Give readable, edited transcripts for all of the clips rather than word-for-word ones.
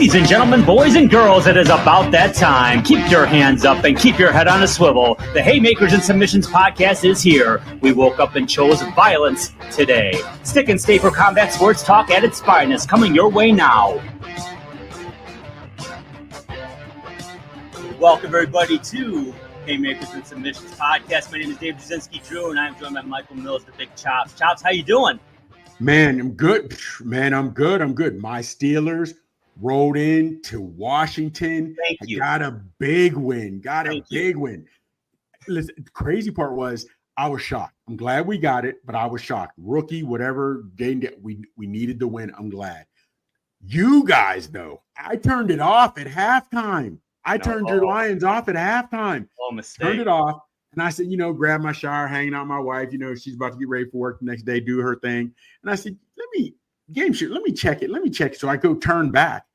Ladies and gentlemen, boys and girls, it is about that time. Keep your hands up and keep your head on a swivel. The Haymakers and Submissions podcast is here. We woke up and chose violence today. Stick and stay for combat sports talk at its finest, coming your way now. Welcome, everybody, to Haymakers and Submissions podcast. My name is Dave Brzezinski, Drew, and I'm joined by Michael Mills, the Big Chops. Chops, how you doing? Man, I'm good. I'm good. My Steelers rolled into Washington. Thank you. Got a big win. Win. Listen, the crazy part was I was shocked. I'm glad we got it, but I was shocked. Rookie, whatever game that we needed to win. I'm glad. You guys, though, I turned it off at halftime. Turned your Lions off at halftime. Oh, mistake. Turned it off. And I said, grab my shower, hanging out with my wife. She's about to get ready for work the next day, do her thing. And I said, let me check it. So I go turn back.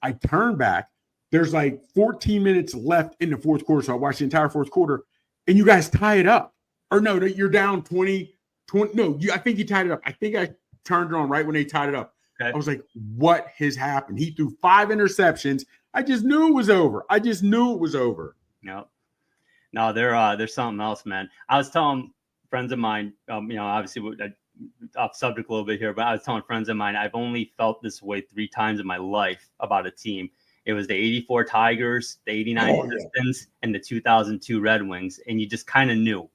I turn back. There's like 14 minutes left in the fourth quarter. So I watched the entire fourth quarter. And you guys tie it up. Or no, you're down 20. No, I think you tied it up. I think I turned it on right when they tied it up. Okay. I was like, what has happened? He threw 5 interceptions. I just knew it was over. Yep. No, there's something else, man. I was telling friends of mine, obviously off subject a little bit here, but I was telling friends of mine, I've only felt this way 3 times in my life about a team. It was the 84 Tigers, the 89 Pistons, and the 2002 Red Wings. And you just kind of knew.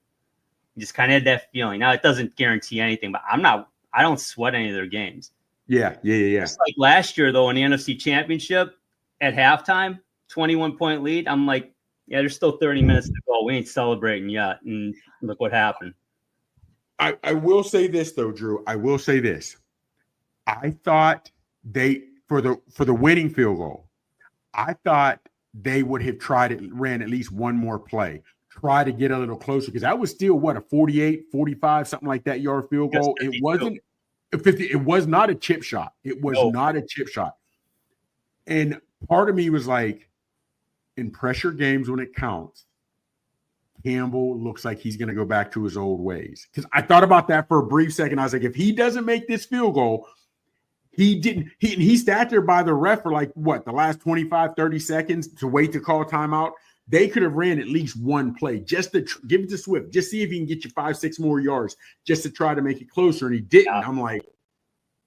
You just kind of had that feeling. Now, it doesn't guarantee anything, but I don't sweat any of their games. Yeah. Just like last year, though, in the NFC Championship at halftime, 21-point lead, I'm like, yeah, there's still 30 minutes to go. We ain't celebrating yet. And look what happened. I will say this, though, Drew. I thought for the winning field goal, I thought they would have ran at least one more play, try to get a little closer, because that was still, a 48, 45, something like that yard field goal. It wasn't 50. It was not a chip shot. Not a chip shot. And part of me was like, in pressure games when it counts, Campbell looks like he's going to go back to his old ways. Because I thought about that for a brief second. I was like, if he doesn't make this field goal, he sat there by the ref for the last 25, 30 seconds to wait to call timeout. They could have ran at least one play just to give it to Swift, just see if he can get you 5-6 more yards just to try to make it closer. And he didn't. I'm like,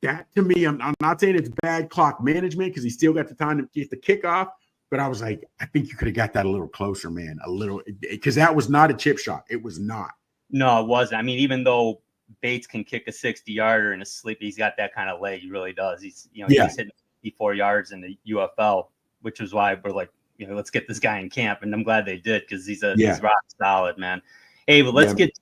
that to me, I'm not saying it's bad clock management because he still got the time to get the kickoff. But I was like, I think you could have got that a little closer, man. A little, because that was not a chip shot. It was not. No, it wasn't. I mean, even though Bates can kick a 60-yarder in his sleep, he's got that kind of leg. He really does. He's hitting 54 yards in the UFL, which is why we're like, let's get this guy in camp. And I'm glad they did because he's rock solid, man. Hey, but let's get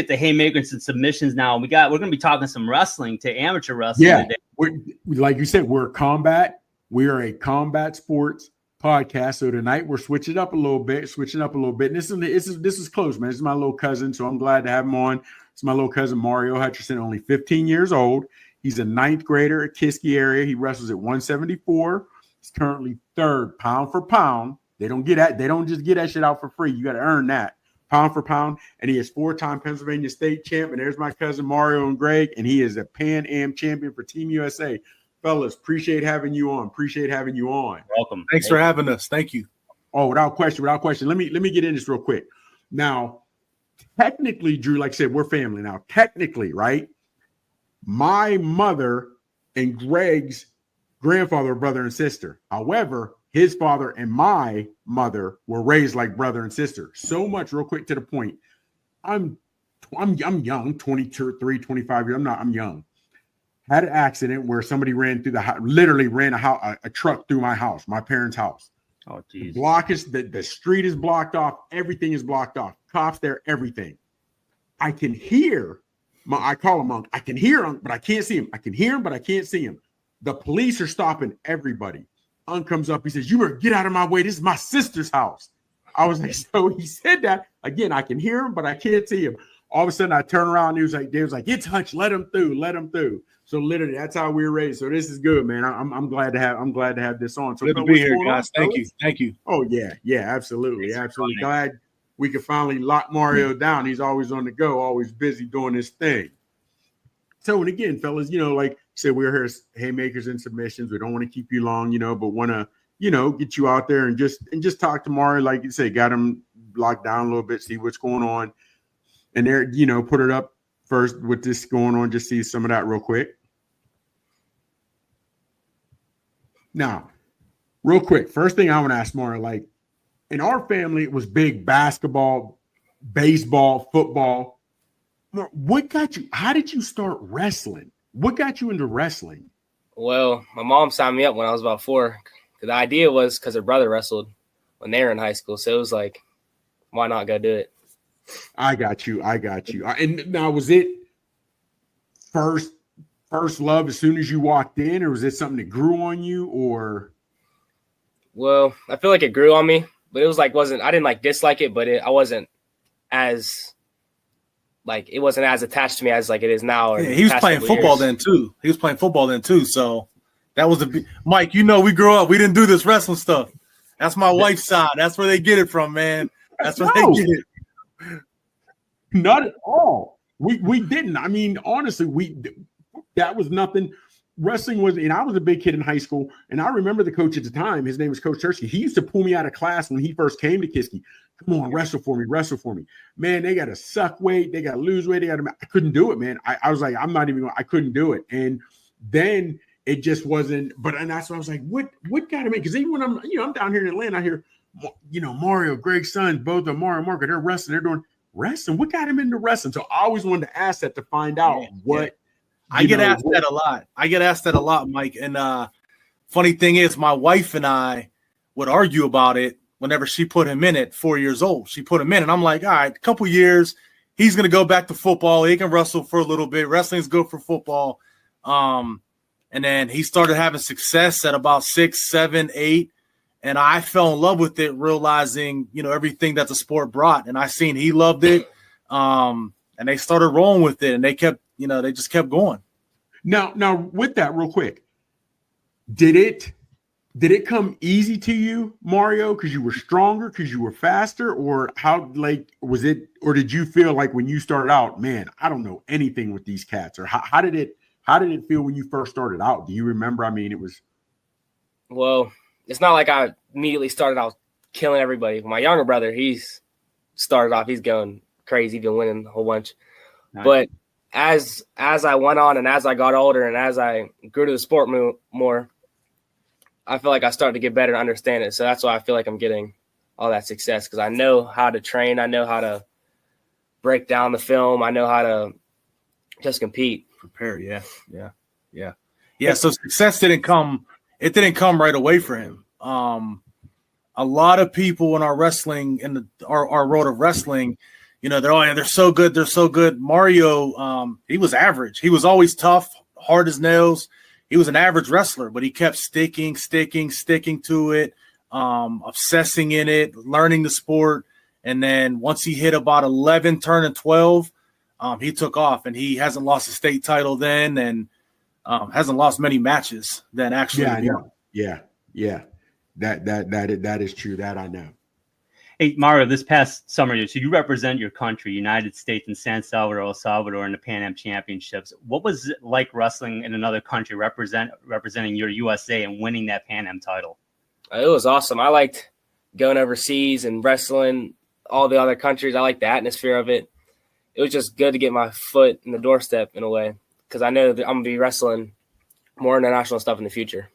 to Haymakers and Submissions now. We're going to be talking some wrestling to amateur wrestling today. Like you said, we're combat. We are a combat sports podcast. So tonight we're switching up a little bit. And this is close, man. This is my little cousin, so I'm glad to have him on. It's my little cousin Mario Hutcherson, only 15 years old. He's a 9th grader at Kiski area. He wrestles at 174. He's currently 3rd pound for pound. They don't just get that shit out for free. You got to earn that pound for pound. And he is 4-time Pennsylvania state champ. And there's my cousin Mario and Greg, and he is a Pan Am champion for Team USA. Fellas, appreciate having you on. Welcome. Thanks for having us. Thank you. Oh, without question. Let me get in this real quick. Now, technically, Drew, like I said, we're family now. Technically, right? My mother and Greg's grandfather are brother and sister. However, his father and my mother were raised like brother and sister. So much, real quick to the point. I'm young, 23, 25 years. I'm young. Had an accident where somebody ran through literally ran a truck through my house, my parents' house. Oh, geez. The street is blocked off. Everything is blocked off. Cops there, everything. I can hear I call him Unc. I can hear him, but I can't see him. I can hear him, but I can't see him. The police are stopping everybody. Unc comes up. He says, "You better get out of my way. This is my sister's house." I was like, so he said that again. I can hear him, but I can't see him. All of a sudden, I turn around. And they was like, "It's Hutch. Let him through." So literally, that's how we were raised. So this is good, man. I'm glad to have this on. So good to be here, guys. Thank you. Oh yeah, absolutely. Glad we could finally lock Mario down. He's always on the go, always busy doing his thing. So, and again, fellas, said we're here as Haymakers and Submissions. We don't want to keep you long, but want to, get you out there and just talk to Mario. Like you said, got him locked down a little bit, see what's going on. And there, put it up first with this going on, just see some of that real quick. Now, real quick, first thing I want to ask Mario, like in our family, it was big basketball, baseball, football. What got you? How did you start wrestling? What got you into wrestling? Well, my mom signed me up when I was about 4. The idea was because her brother wrestled when they were in high school. So it was like, why not go do it? I got you. And now, was it first love as soon as you walked in, or was it something that grew on you, or? Well, I feel like it grew on me, but it was like, I didn't dislike it, but I wasn't as it wasn't as attached to me as it is now. Yeah, he was playing football then too. So that was Mike, we grew up, we didn't do this wrestling stuff. That's my wife's side. That's where they get it from, man. That's where they get it. Not at all. We didn't. I mean, honestly, that was nothing. Wrestling was, and I was a big kid in high school, and I remember the coach at the time. His name was Coach Hutcherson. He used to pull me out of class when he first came to Kiski. Come on, wrestle for me. Man, they got to suck weight. They got to lose weight. I couldn't do it, man. I was like, I couldn't do it. And then it just wasn't, and that's why I was like, what got him in? Because even when I'm down here in Atlanta, I hear, Mario, Greg's sons, both of Mario and Marco, they're wrestling. They're doing wrestling. What got him into wrestling? So I always wanted to ask that to find out what. I get asked that a lot, Mike. And funny thing is, my wife and I would argue about it whenever she put him in at 4 years old. She put him in, and I'm like, all right, a couple years, he's going to go back to football. He can wrestle for a little bit. Wrestling's good for football. And then he started having success at about 6, 7, 8. And I fell in love with it, realizing, everything that the sport brought. And I seen he loved it. And they started rolling with it, and they kept, they just kept going. Now with that real quick, did it come easy to you, Mario, because you were stronger, because you were faster, or how, was it, or did you feel like when you started out, man, I don't know anything with these cats, or how did it feel when you first started out? Do you remember? I mean, it was. Well, it's not like I immediately started out killing everybody. My younger brother, he's started off, he's going crazy, been winning a whole bunch. Nice. But as I went on and as I got older and as I grew to the sport more, I feel like I started to get better and understand it. So that's why I feel like I'm getting all that success, because I know how to train. I know how to break down the film. I know how to just compete. Prepare. Yeah. So success didn't come right away for him. A lot of people in our wrestling, in our road of wrestling, they're so good. They're so good. Mario, he was average. He was always tough, hard as nails. He was an average wrestler, but he kept sticking to it, obsessing in it, learning the sport. And then once he hit about 11, turning 12, he took off, and he hasn't lost a state title then, and hasn't lost many matches then actually. Yeah, I know. Yeah. That is true. That I know. Hey, Mario, this past summer, so you represent your country, United States, in San Salvador, El Salvador, in the Pan Am Championships. What was it like wrestling in another country, representing your USA and winning that Pan Am title? It was awesome. I liked going overseas and wrestling all the other countries. I liked the atmosphere of it. It was just good to get my foot in the doorstep in a way, because I know that I'm going to be wrestling more international stuff in the future.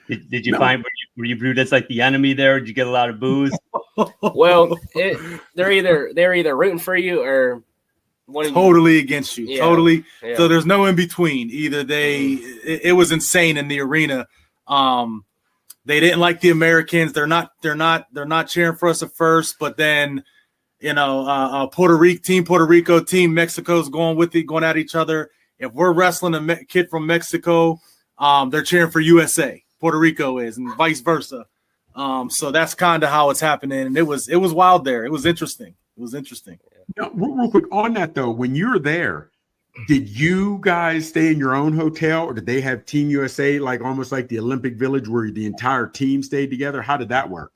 Did you find, were you viewed as like the enemy there? Did you get a lot of boos? Well, they're either rooting for you or totally against you. Yeah. Totally. Yeah. So there's no in between. Either it was insane in the arena. They didn't like the Americans. They're not cheering for us at first, but then Puerto Rico team, Mexico's going at each other. If we're wrestling a kid from Mexico, they're cheering for USA. Puerto Rico is, and vice versa. So that's kind of how it's happening. And it was wild there. It was interesting. Now, real quick on that though, when you're there, did you guys stay in your own hotel, or did they have Team USA, like almost like the Olympic Village where the entire team stayed together? How did that work?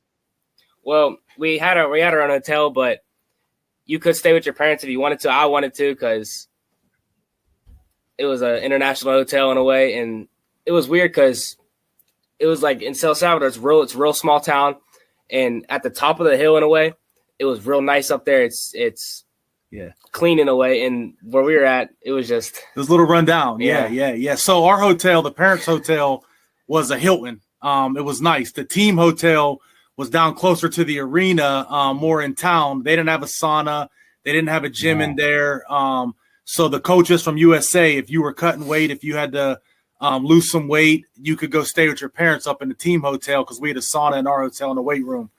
Well, we had our own hotel, but you could stay with your parents if you wanted to. I wanted to, because it was an international hotel in a way, and it was weird because it was like in Salvador, it's a real small town, and at the top of the hill in a way, it was real nice up there. It's clean in a way, and where we were at, it was just a little rundown. Yeah. So our hotel, the parents' hotel, was a Hilton. It was nice. The team hotel was down closer to the arena, more in town. They didn't have a sauna. They didn't have a gym in there. So the coaches from USA, if you were cutting weight, if you had to lose some weight, you could go stay with your parents up in the team hotel because we had a sauna in our hotel in the weight room.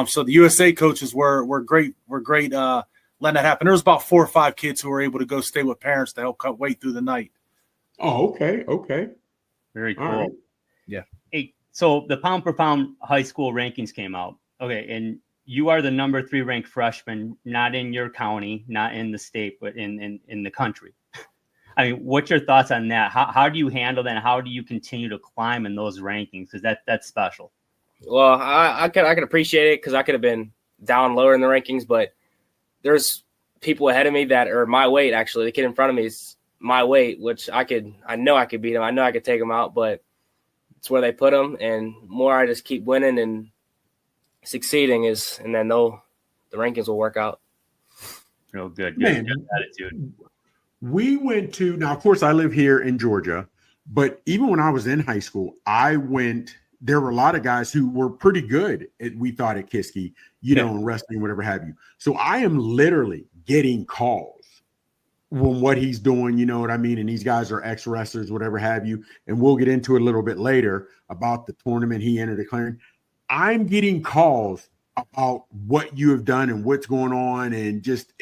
So the USA coaches were great. Letting that happen. There was about 4 or 5 kids who were able to go stay with parents to help cut weight through the night. Oh, okay. Very cool. Right. Yeah. Hey, so the pound per pound high school rankings came out. Okay, and you are the number 3 ranked freshman, not in your county, not in the state, but in the country. I mean, what's your thoughts on that? How do you handle that? And how do you continue to climb in those rankings? Because that's special. Well, I could appreciate it because I could have been down lower in the rankings, but there's people ahead of me that are my weight. Actually, the kid in front of me is my weight, which I know I could beat him. I know I could take him out, but it's where they put him. And more I just keep winning and succeeding and then the rankings will work out. Real good. Man, good attitude. We went to, now, of course, I live here in Georgia, but even when I was in high school, there were a lot of guys who were pretty good, we thought, at Kiski, in wrestling, whatever have you. So I am literally getting calls on what he's doing, you know what I mean? And these guys are ex-wrestlers, whatever have you. And we'll get into it a little bit later about the tournament he entered declaring. I'm getting calls about what you have done and what's going on and just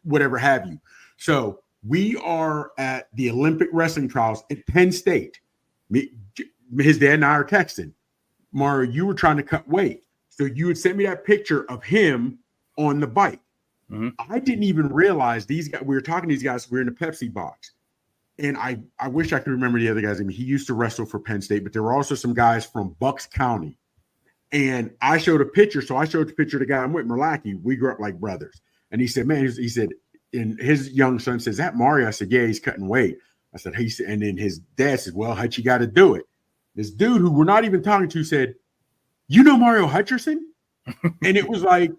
whatever have you. So we are at the Olympic wrestling trials at Penn State. His dad and I are texting. Mario, you were trying to cut weight. So you would send me that picture of him on the bike. Mm-hmm. I didn't even realize these guys, we were talking to these guys, we were in the Pepsi box. And I wish I could remember the other guy's name. He used to wrestle for Penn State, but there were also some guys from Bucks County. And I showed a picture. So I showed the picture of the guy I'm with, Merlaki. We grew up like brothers. And he said, man, he said, and his young son says, that Mario? I said, yeah, he's cutting weight. I said, hey, and then his dad said, well, Hutch, you got to do it. This dude who we're not even talking to said, you know Mario Hutcherson? And it was like,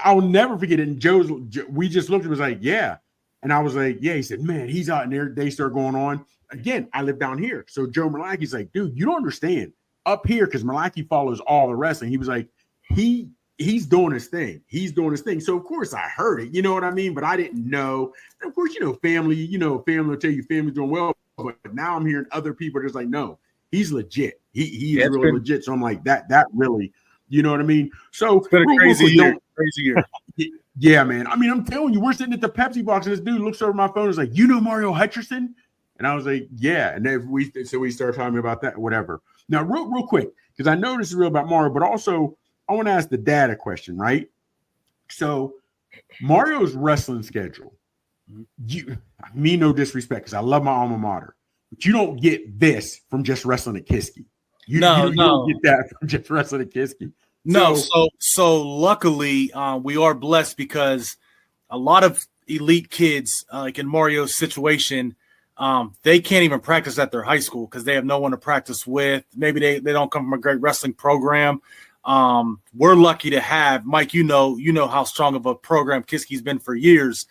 I'll never forget it. And we just looked and was like, yeah. And I was like, yeah. He said, man, he's out in there. They start going on. Again, I live down here. So Joe Merlaki's like, dude, you don't understand. Up here, because Merlaki follows all the wrestling. He was like, he's doing his thing. He's doing his thing. So, of course, I heard it. You know what I mean? But I didn't know. And of course, family will tell you family's doing well. But now I'm hearing other people just like, no. He's legit. He is really legit. So I'm like, that really, you know what I mean? So it's been a crazy year. Yeah, man. I mean, I'm telling you, we're sitting at the Pepsi box and this dude looks over my phone and is like, you know Mario Hutcherson? And I was like, yeah. And then we started talking about that, whatever. Now, real quick, because I know this is real about Mario, but also I want to ask the dad a question, right? So Mario's wrestling schedule, no disrespect, because I love my alma mater. But you don't get this from just wrestling at Kiski. You don't get that from just wrestling at Kiski. So luckily, we are blessed because a lot of elite kids, like in Mario's situation, they can't even practice at their high school because they have no one to practice with. Maybe they don't come from a great wrestling program. We're lucky to have Mike. You know how strong of a program Kiski's been for years.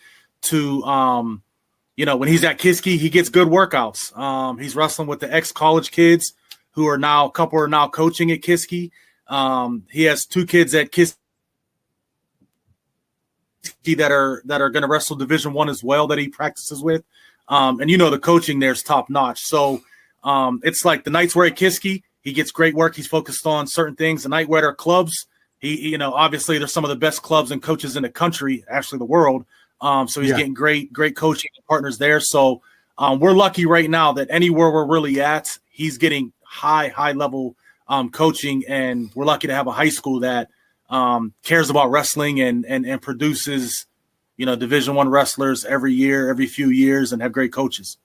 When he's at Kiski, he gets good workouts. He's wrestling with the ex-college kids who are now, a couple are now coaching at Kiski. He has 2 kids at Kiski that are going to wrestle Division I as well that he practices with. And the coaching there is top notch. So it's like the nights we're at Kiski, he gets great work. He's focused on certain things. The night we're at our clubs, he obviously there's some of the best clubs and coaches in the country, actually the world. So he's getting great coaching partners there. So we're lucky right now that anywhere we're really at, he's getting high level coaching, and we're lucky to have a high school that cares about wrestling and produces, Division I wrestlers every year, every few years, and have great coaches.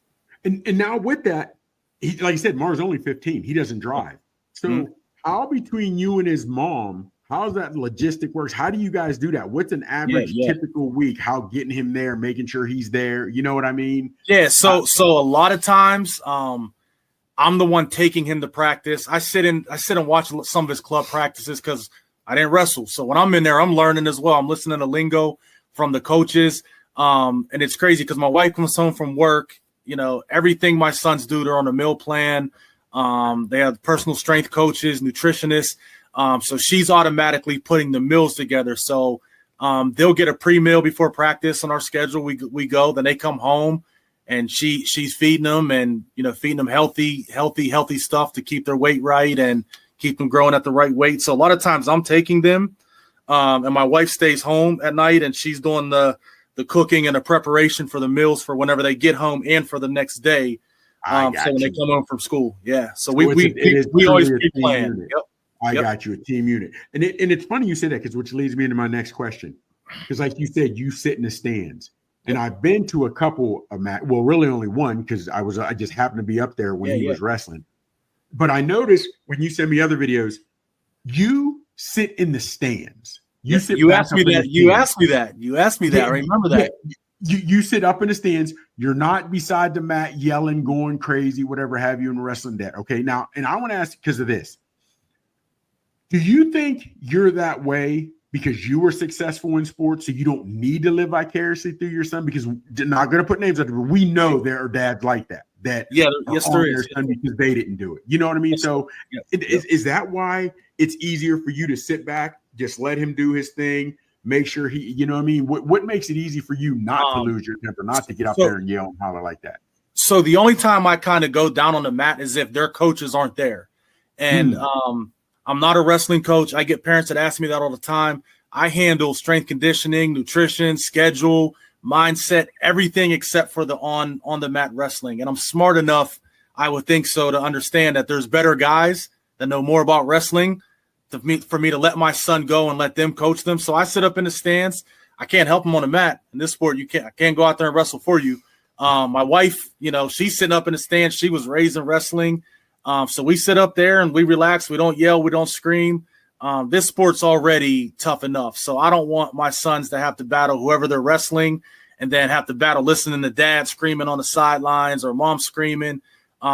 And now with that, like you said, Mar's only 15. He doesn't drive. So how between you and his mom How's that logistic works? How do you guys do that? What's an average typical week? How getting him there, making sure he's there? You know what I mean? Yeah. So a lot of times, I'm the one taking him to practice. I sit and watch some of his club practices because I didn't wrestle. So when I'm in there, I'm learning as well. I'm listening to lingo from the coaches. And it's crazy because my wife comes home from work. You know, everything my sons do, they're on a meal plan. They have personal strength coaches, nutritionists. So she's automatically putting the meals together. So they'll get a pre-meal before practice on our schedule. We go, then they come home and she's feeding them and, you know, feeding them healthy stuff to keep their weight right and keep them growing at the right weight. So a lot of times I'm taking them and my wife stays home at night and she's doing the cooking and the preparation for the meals for whenever they get home and for the next day. So when they come home from school. Yeah. So we always pre-plan. Yep. I got you, a team unit. And it's funny you say that because which leads me into my next question. Because like you said, you sit in the stands. And I've been to a couple of really only one because I just happened to be up there when he was wrestling. But I noticed when you send me other videos, you sit in the stands. You asked me that. You asked me that. I remember that. You sit up in the stands. You're not beside the mat yelling, going crazy, whatever have you in wrestling that. Okay. Now, and I want to ask because of this. Do you think you're that way because you were successful in sports, so you don't need to live vicariously through your son? Because we're not going to put names out there, but we know there are dads like that. Yes, there is. Because they didn't do it. You know what I mean? So is that why it's easier for you to sit back, just let him do his thing, make sure he, you know what I mean? What makes it easy for you not to lose your temper, not to get up there and yell and holler like that? So the only time I kind of go down on the mat is if their coaches aren't there. And I'm not a wrestling coach. I get parents that ask me that all the time. I handle strength conditioning, nutrition, schedule, mindset, everything except for the on the mat wrestling. And I'm smart enough, I would think so, to understand that there's better guys that know more about wrestling for me to let my son go and let them coach them. So I sit up in the stands. I can't help them on the mat. In this sport, I can't go out there and wrestle for you. My wife, you know, she's sitting up in the stands. She was raised in wrestling. So we sit up there and we relax. We don't yell. We don't scream. This sport's already tough enough. So I don't want my sons to have to battle whoever they're wrestling and then have to battle listening to dad screaming on the sidelines or mom screaming.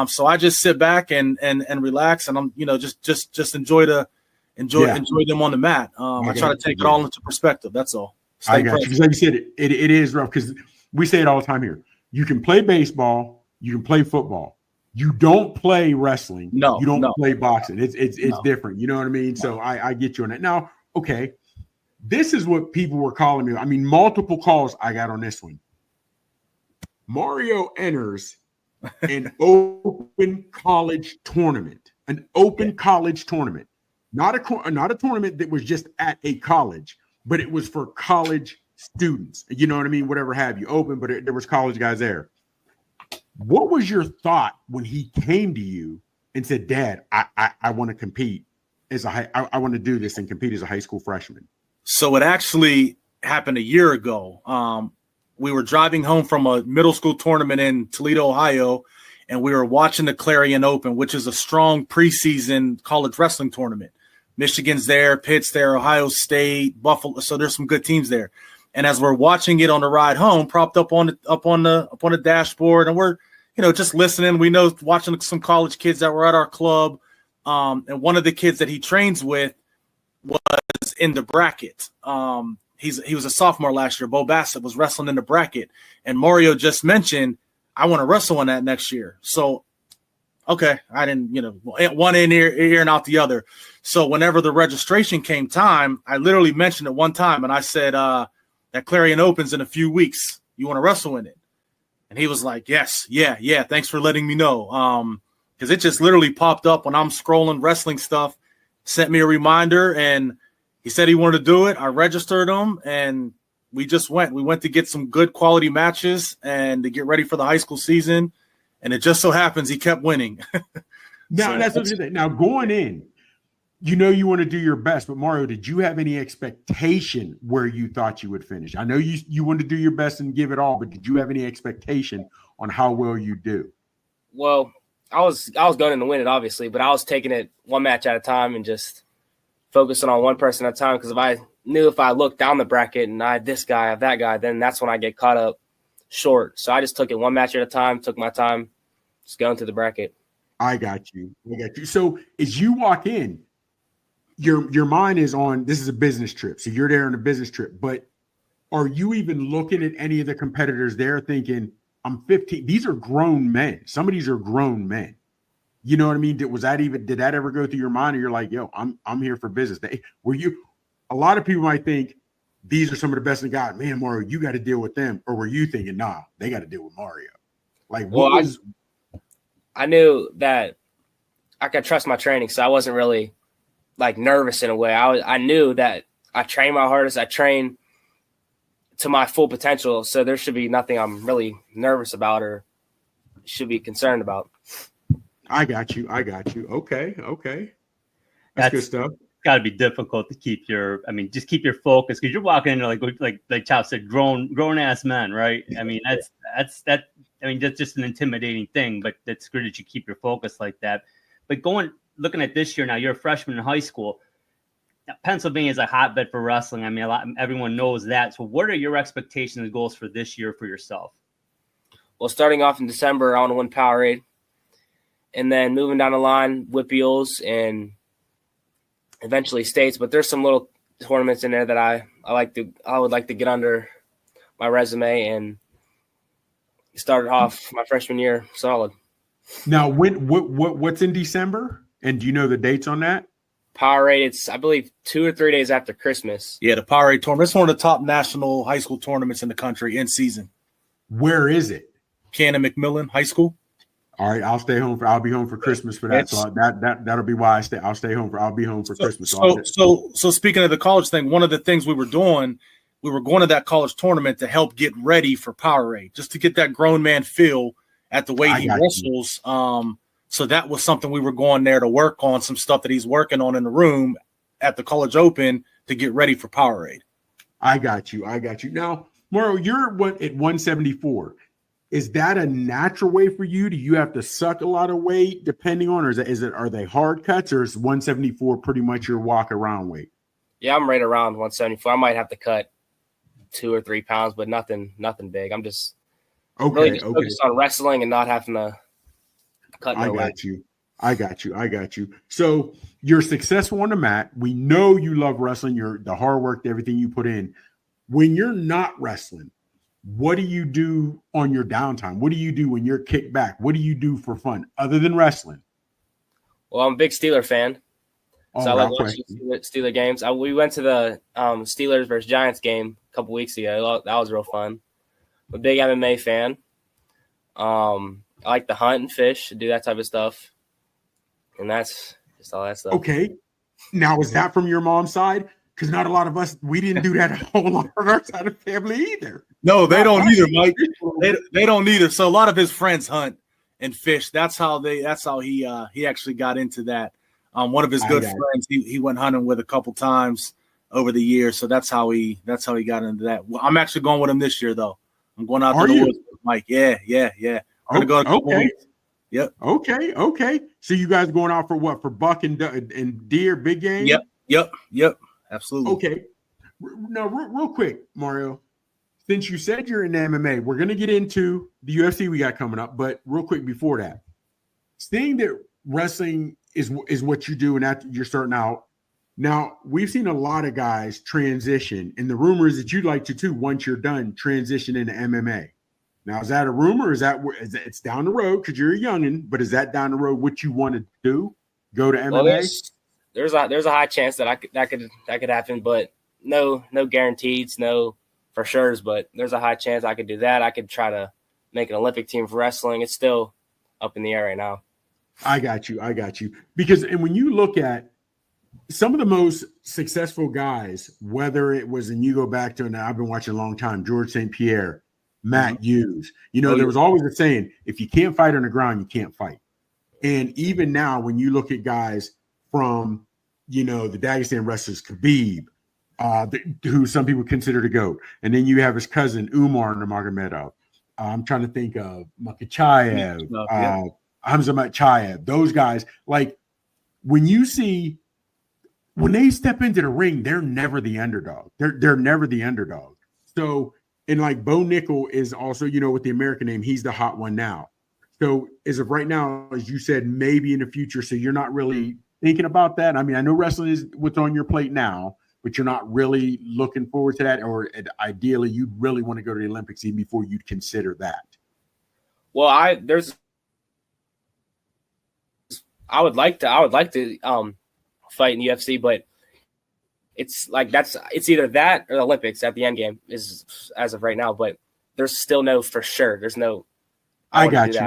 So I just sit back and relax and I'm, you know, just enjoy them on the mat. I try to take it all into perspective. That's all. I got you. Because like you said, it is rough because we say it all the time here. You can play baseball. You can play football. You don't play wrestling. No, you don't play boxing. It's different. You know what I mean? No. So I get you on that. Now, okay, this is what people were calling me. I mean, multiple calls I got on this one. Mario enters an open college tournament, not a tournament that was just at a college, but it was for college students. You know what I mean? Whatever have you, open, but there was college guys there. What was your thought when he came to you and said, Dad, I want to compete I want to do this and compete as a high school freshman? So it actually happened a year ago. We were driving home from a middle school tournament in Toledo, Ohio, and we were watching the Clarion Open, which is a strong preseason college wrestling tournament. Michigan's there, Pitt's there, Ohio State, Buffalo. So there's some good teams there. And as we're watching it on the ride home, propped up on the dashboard, and we're, you know, just listening. We know watching some college kids that were at our club, and one of the kids that he trains with was in the bracket. He was a sophomore last year. Bo Bassett was wrestling in the bracket, and Mario just mentioned, I want to wrestle in that next year. So, okay, I didn't, you know, one in ear and out the other. So whenever the registration came time, I literally mentioned it one time, and I said, that Clarion opens in a few weeks. You want to wrestle in it? And he was like, yes, yeah. Thanks for letting me know. Because it just literally popped up when I'm scrolling wrestling stuff, sent me a reminder, and he said he wanted to do it. I registered him, and we just went. We went to get some good quality matches and to get ready for the high school season. And it just so happens he kept winning. Now, that's what you're saying. Now, going in, you know you want to do your best, but Mario, did you have any expectation where you thought you would finish? I know you wanted to do your best and give it all, but did you have any expectation on how well you do? Well, I was going to win it, obviously, but I was taking it one match at a time and just focusing on one person at a time. Because if I looked down the bracket and I had this guy, I have that guy, then that's when I get caught up short. So I just took it one match at a time, took my time, just going through the bracket. I got you. So as you walk in, your mind is on, this is a business trip. So you're there on a business trip, but are you even looking at any of the competitors there thinking, I'm 15, these are grown men. Some of these are grown men. You know what I mean? Did that ever go through your mind? Or you're like, yo, I'm here for business. A lot of people might think these are some of the best in God. Man, Mario, you got to deal with them. Or were you thinking, nah, they got to deal with Mario? Like, I knew that I could trust my training, so I wasn't really like nervous in a way. I knew that I trained my hardest. I trained to my full potential, so there should be nothing I'm really nervous about or should be concerned about. I got you. Okay. That's good stuff. Got to be difficult to keep your focus, because you're walking into like Chop said, grown ass men, right? I mean, that's just an intimidating thing, but that's good that you keep your focus like that. But looking at this year now, you're a freshman in high school. Pennsylvania is a hotbed for wrestling. I mean, everyone knows that. So what are your expectations and goals for this year for yourself? Well, starting off in December, I want to win Powerade. And then moving down the line, Whippeals and eventually states. But there's some little tournaments in there that I would like to get under my resume and start off my freshman year solid. Now, what's in December? And do you know the dates on that? Powerade, it's, I believe, 2 or 3 days after Christmas. Yeah, the Powerade tournament. It's one of the top national high school tournaments in the country in season. Where is it? Cannon McMillan High School. All right, I'll be home for Christmas for that. So that'll be why I'll be home for Christmas. So speaking of the college thing, one of the things we were doing, we were going to that college tournament to help get ready for Powerade, just to get that grown man feel at the way he wrestles. So that was something we were going there to work on, some stuff that he's working on in the room at the College Open to get ready for Powerade. I got you. Now, Mario, you're at 174. Is that a natural way for you? Do you have to suck a lot of weight depending on, or are they hard cuts, or is 174 pretty much your walk around weight? Yeah, I'm right around 174. I might have to cut 2 or 3 pounds, but nothing big. I'm just focused on wrestling and not having to cut no weight. I got you. So you're successful on the mat. We know you love wrestling. The hard work, everything you put in. When you're not wrestling, what do you do on your downtime? What do you do when you're kicked back? What do you do for fun other than wrestling? Well, I'm a big Steeler fan. So I like watching Steeler games. We went to the Steelers versus Giants game a couple weeks ago. That was real fun. I'm a big MMA fan. I like to hunt and fish, do that type of stuff. And that's just all that stuff. Okay. Now, is that from your mom's side? Because not a lot of us, we didn't do that a whole lot of our side of the family either. No, they don't either, Mike. They don't either. So a lot of his friends hunt and fish. That's how he actually got into that. One of his good friends, he went hunting with a couple times over the years. So that's how he got into that. Well, I'm actually going with him this year, though. I'm going out to the woods with Mike. Yeah. I'm going to go in a couple weeks. Yep. Okay. So you guys going out for what? For buck and deer, big game? Yep. Absolutely. Okay. Now, real quick, Mario, since you said you're in MMA, we're going to get into the UFC we got coming up. But real quick before that, seeing that wrestling is what you do and that you're starting out. Now, we've seen a lot of guys transition, and the rumor is that you'd like to too, once you're done, transition into MMA. Now, is that a rumor? Is that it's down the road because you're a youngin', but is that down the road what you want to do? Go to MMA? Well, there's a high chance that could happen, but no guarantees, no for sure's. But there's a high chance I could do that. I could try to make an Olympic team for wrestling. It's still up in the air right now. I got you. Because when you look at some of the most successful guys, whether it was, and you go back to, and I've been watching a long time, George St. Pierre, Matt Hughes, there was always a saying, if you can't fight on the ground, you can't fight. And even now, when you look at guys from, the Dagestan wrestlers, Khabib, who some people consider the GOAT, and then you have his cousin Umar Nurmagomedov. I'm trying to think of Makhachev, Hamza Makhachev. Those guys, like when you see when they step into the ring, they're never the underdog. They're never the underdog. So, and like Bo Nickel is also, with the American name, he's the hot one now. So as of right now, as you said, maybe in the future. So you're not really thinking about that. I mean, I know wrestling is what's on your plate now, but you're not really looking forward to that. Or ideally, you'd really want to go to the Olympics even before you'd consider that. Well, I would like to fight in UFC, but it's either that or the Olympics at the end game is as of right now. But there's still no for sure. There's no. I got you.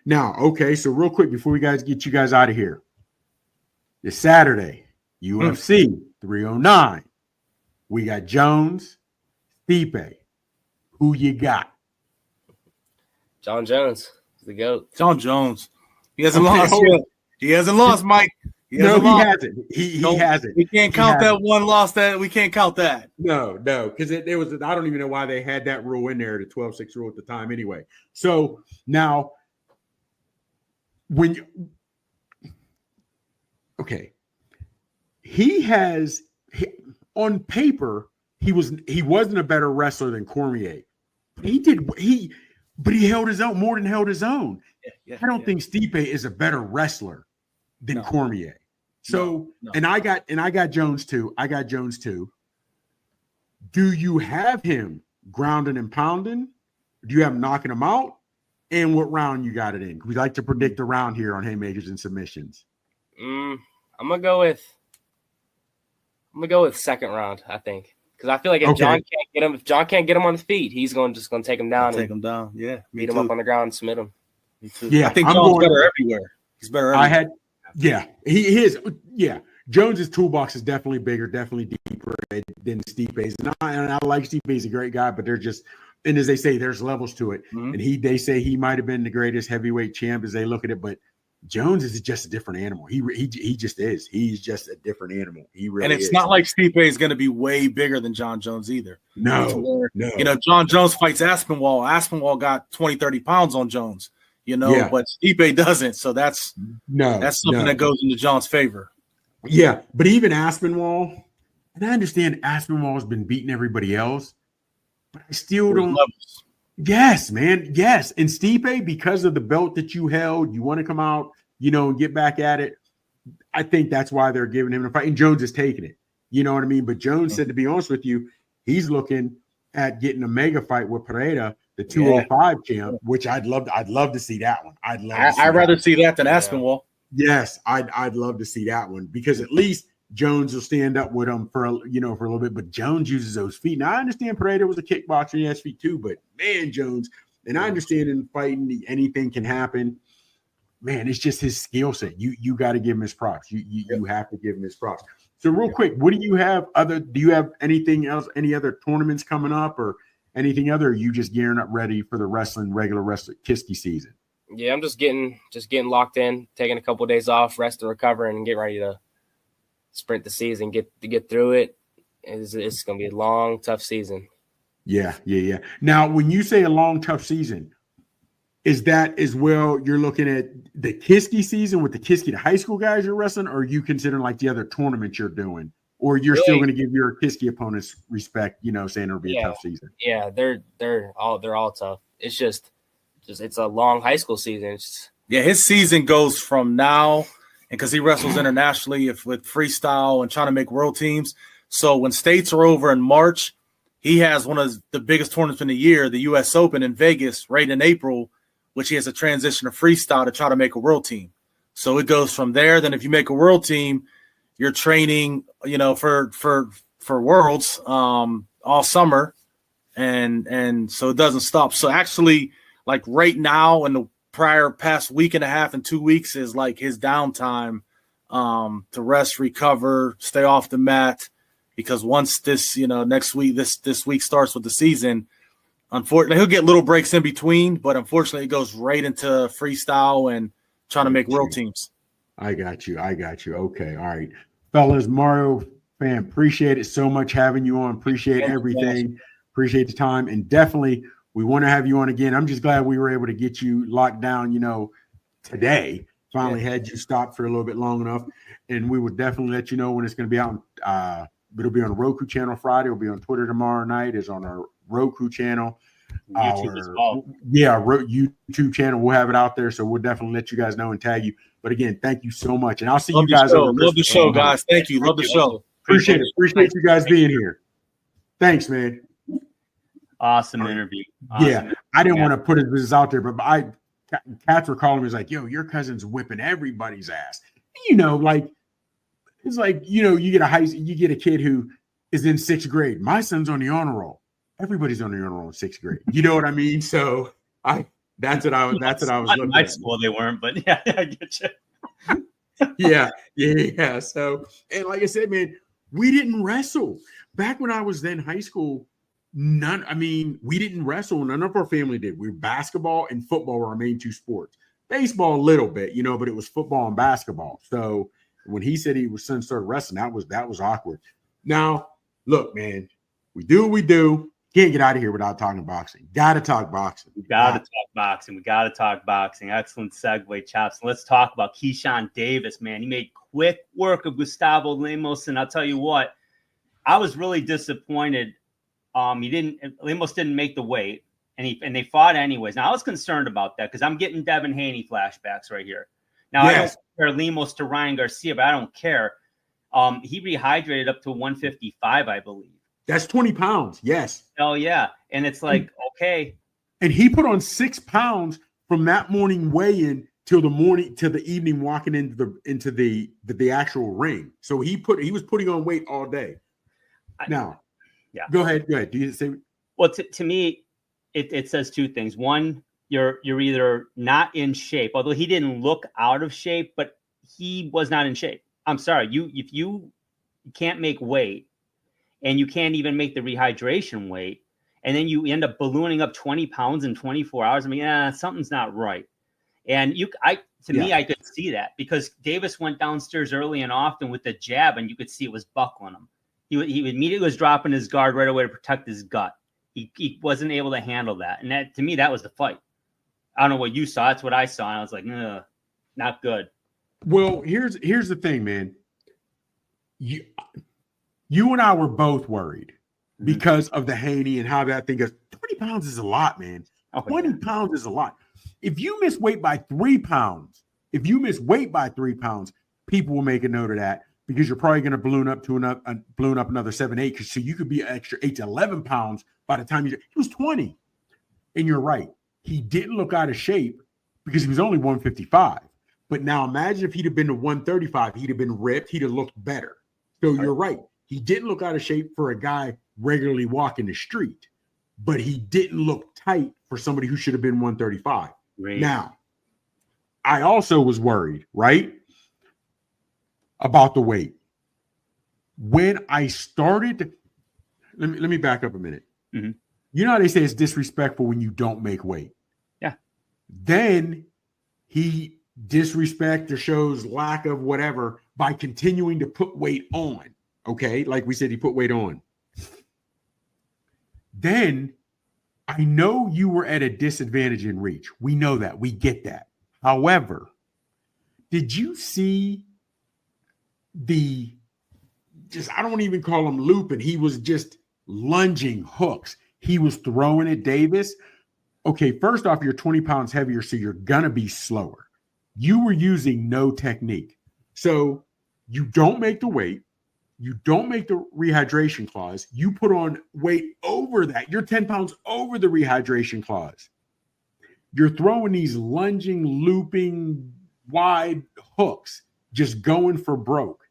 Now, okay, so real quick before we get you guys out of here, this Saturday, UFC 309. We got Jones, Stipe. Who you got? John Jones, the GOAT. John Jones. He hasn't lost yet. He hasn't lost, Mike. He hasn't. He hasn't. We can't count that one loss. We can't count that. No, because there was. I don't even know why they had that rule in there, the 12-6 rule at the time. Anyway, so now on paper he wasn't a better wrestler than Cormier. But he held his own, more than held his own. I don't think Stipe is a better wrestler than Cormier. So, no. And I got Jones too. Do you have him grounding and pounding? Do you have him knocking him out? And what round you got it in? We like to predict the round here on Haymakers and Submissions. I'm gonna go with second round, I think. Because I feel like if John can't get him on his feet, he's just going to take him down. Take him down, yeah. Beat him up on the ground and submit him. Me too. Yeah, I think John's better everywhere. He's better everywhere. He is. Yeah, Jones's toolbox is definitely bigger, definitely deeper than Stipe's. And I like Stipe. He's a great guy, but they're just, and as they say, there's levels to it. Mm-hmm. And they say he might have been the greatest heavyweight champ as they look at it, but Jones is just a different animal. He just is. He's just a different animal. He really is. And it's not like Stipe is going to be way bigger than John Jones either. No. John Jones fights Aspinwall. Aspinwall got 20, 30 pounds on Jones, but Stipe doesn't. So that's something that goes into John's favor. Yeah, but even Aspinwall, and I understand Aspinwall has been beating everybody else, but I still don't. Levels. Yes, man. Yes. And Stipe, because of the belt that you held, you want to come out, and get back at it. I think that's why they're giving him a fight. And Jones is taking it. You know what I mean? But Jones said, to be honest with you, he's looking at getting a mega fight with Pereira, the 205 champ, which I'd love to see that one. I'd rather see that than Aspinwall. Yes, I'd love to see that one because at least Jones will stand up with him for a little bit, but Jones uses those feet. Now I understand Pereira was a kickboxer, he has feet too, but man, Jones, and I understand in fighting anything can happen. Man, it's just his skill set. You got to give him his props. You have to give him his props. So real quick, what do you have do you have anything else, any other tournaments coming up or anything other? Or are you just gearing up ready for the regular wrestling Kiski season? Yeah, I'm just getting locked in, taking a couple of days off, rest and recover, and getting ready to sprint the season, get through it. It's going to be a long, tough season. Yeah. Now, when you say a long, tough season, is that as well you're looking at the Kiski season with the Kiski, the high school guys you're wrestling, or are you considering like the other tournaments you're doing? Or you're still going to give your Kiski opponents respect, saying it'll be a tough season? Yeah, they're all tough. It's just it's a long high school season. His season goes from now – and because he wrestles internationally with freestyle and trying to make world teams. So when states are over in March, he has one of the biggest tournaments in the year, the U.S. Open in Vegas, right in April, which he has a transition to freestyle to try to make a world team. So it goes from there. Then if you make a world team, you're training, for worlds all summer. And so it doesn't stop. So actually, like right now in the past week and a half and 2 weeks is like his downtime to rest, recover, stay off the mat, because once this next week this week starts with the season, unfortunately he'll get little breaks in between, but unfortunately it goes right into freestyle and trying to make world teams. I got you. Okay, all right, fellas. Mario fan, appreciate it so much having you on. Appreciate everything. Appreciate the time, and definitely we want to have you on again. I'm just glad we were able to get you locked down, today, finally had you stopped for a little bit long enough. And we will definitely let you know when it's going to be out. It'll be on the Roku channel Friday. It'll be on Twitter tomorrow night. It's on our Roku channel. YouTube as well. Yeah, YouTube channel. We'll have it out there. So we'll definitely let you guys know and tag you. But again, thank you so much. And I'll see you guys over Love the show, guys. Thank you. Love the show. Appreciate it. Appreciate you guys being here. Thanks, man. Awesome interview. Awesome interview. I didn't want to put this out there, but cats were calling me. It's like, yo, your cousin's whipping everybody's ass. You know, like it's like, you know, you get a kid who is in 6th grade. My son's on the honor roll. Everybody's on the honor roll in 6th grade. You know what I mean? So that's what I was looking at. My at. school they weren't, but yeah, I get you. Yeah. So, and like I said, man, we didn't wrestle back when I was in high school. We didn't wrestle. None of our family did. Basketball and football were our main 2 sports. Baseball a little bit, you know, but it was football and basketball. So when he said his son started wrestling, that was awkward. Now, look, man, we do what we do. Can't get out of here without talking boxing. Got to talk boxing. We got to talk boxing. Excellent segue, Chops. Let's talk about Keyshawn Davis, man. He made quick work of Gustavo Lemos, and I'll tell you what, I was really disappointed. Lemos didn't make the weight, and they fought anyways. Now I was concerned about that because I'm getting Devin Haney flashbacks right here. Now yes. I don't compare Lemos to Ryan Garcia, but I don't care. He rehydrated up to 155, I believe. That's 20 pounds. Yes. Oh yeah, and it's like okay. And he put on 6 pounds from that morning weigh-in till the evening walking into the actual ring. So he was putting on weight all day. Now. Yeah. Go ahead. Do you say? Well, to me, it says 2 things. One, you're either not in shape, although he didn't look out of shape, but he was not in shape. I'm sorry. If you can't make weight and you can't even make the rehydration weight, and then you end up ballooning up 20 pounds in 24 hours, I mean, something's not right. And me, I could see that because Davis went downstairs early and often with the jab, and you could see it was buckling him. He immediately was dropping his guard right away to protect his gut. He wasn't able to handle that. And that, to me, that was the fight. I don't know what you saw. That's what I saw. And I was like, not good. Well, here's the thing, man. You and I were both worried because of the Haney and how that thing goes. 20 pounds is a lot, man. 20 pounds is a lot. If you miss weight by 3 pounds, people will make a note of that. Because you're probably going to balloon up another 7, 8. So you could be an extra 8 to 11 pounds by the time he was 20. And you're right. He didn't look out of shape because he was only 155. But now imagine if he'd have been to 135, he'd have been ripped. He'd have looked better. So you're right. He didn't look out of shape for a guy regularly walking the street, but he didn't look tight for somebody who should have been 135. Right. Now, I also was worried, right? About the weight. When I started, let me back up a minute. Mm-hmm. You know how they say it's disrespectful when you don't make weight. Yeah. Then he disrespect or shows lack of whatever by continuing to put weight on. Okay, like we said, he put weight on. Then I know you were at a disadvantage in reach. We know that. We get that. However, did you see I don't even call him looping. He was just lunging hooks. He was throwing at Davis. Okay, first off, you're 20 pounds heavier, so you're going to be slower. You were using no technique. So you don't make the weight. You don't make the rehydration clause. You put on weight over that. You're 10 pounds over the rehydration clause. You're throwing these lunging, looping, wide hooks, just going for broke.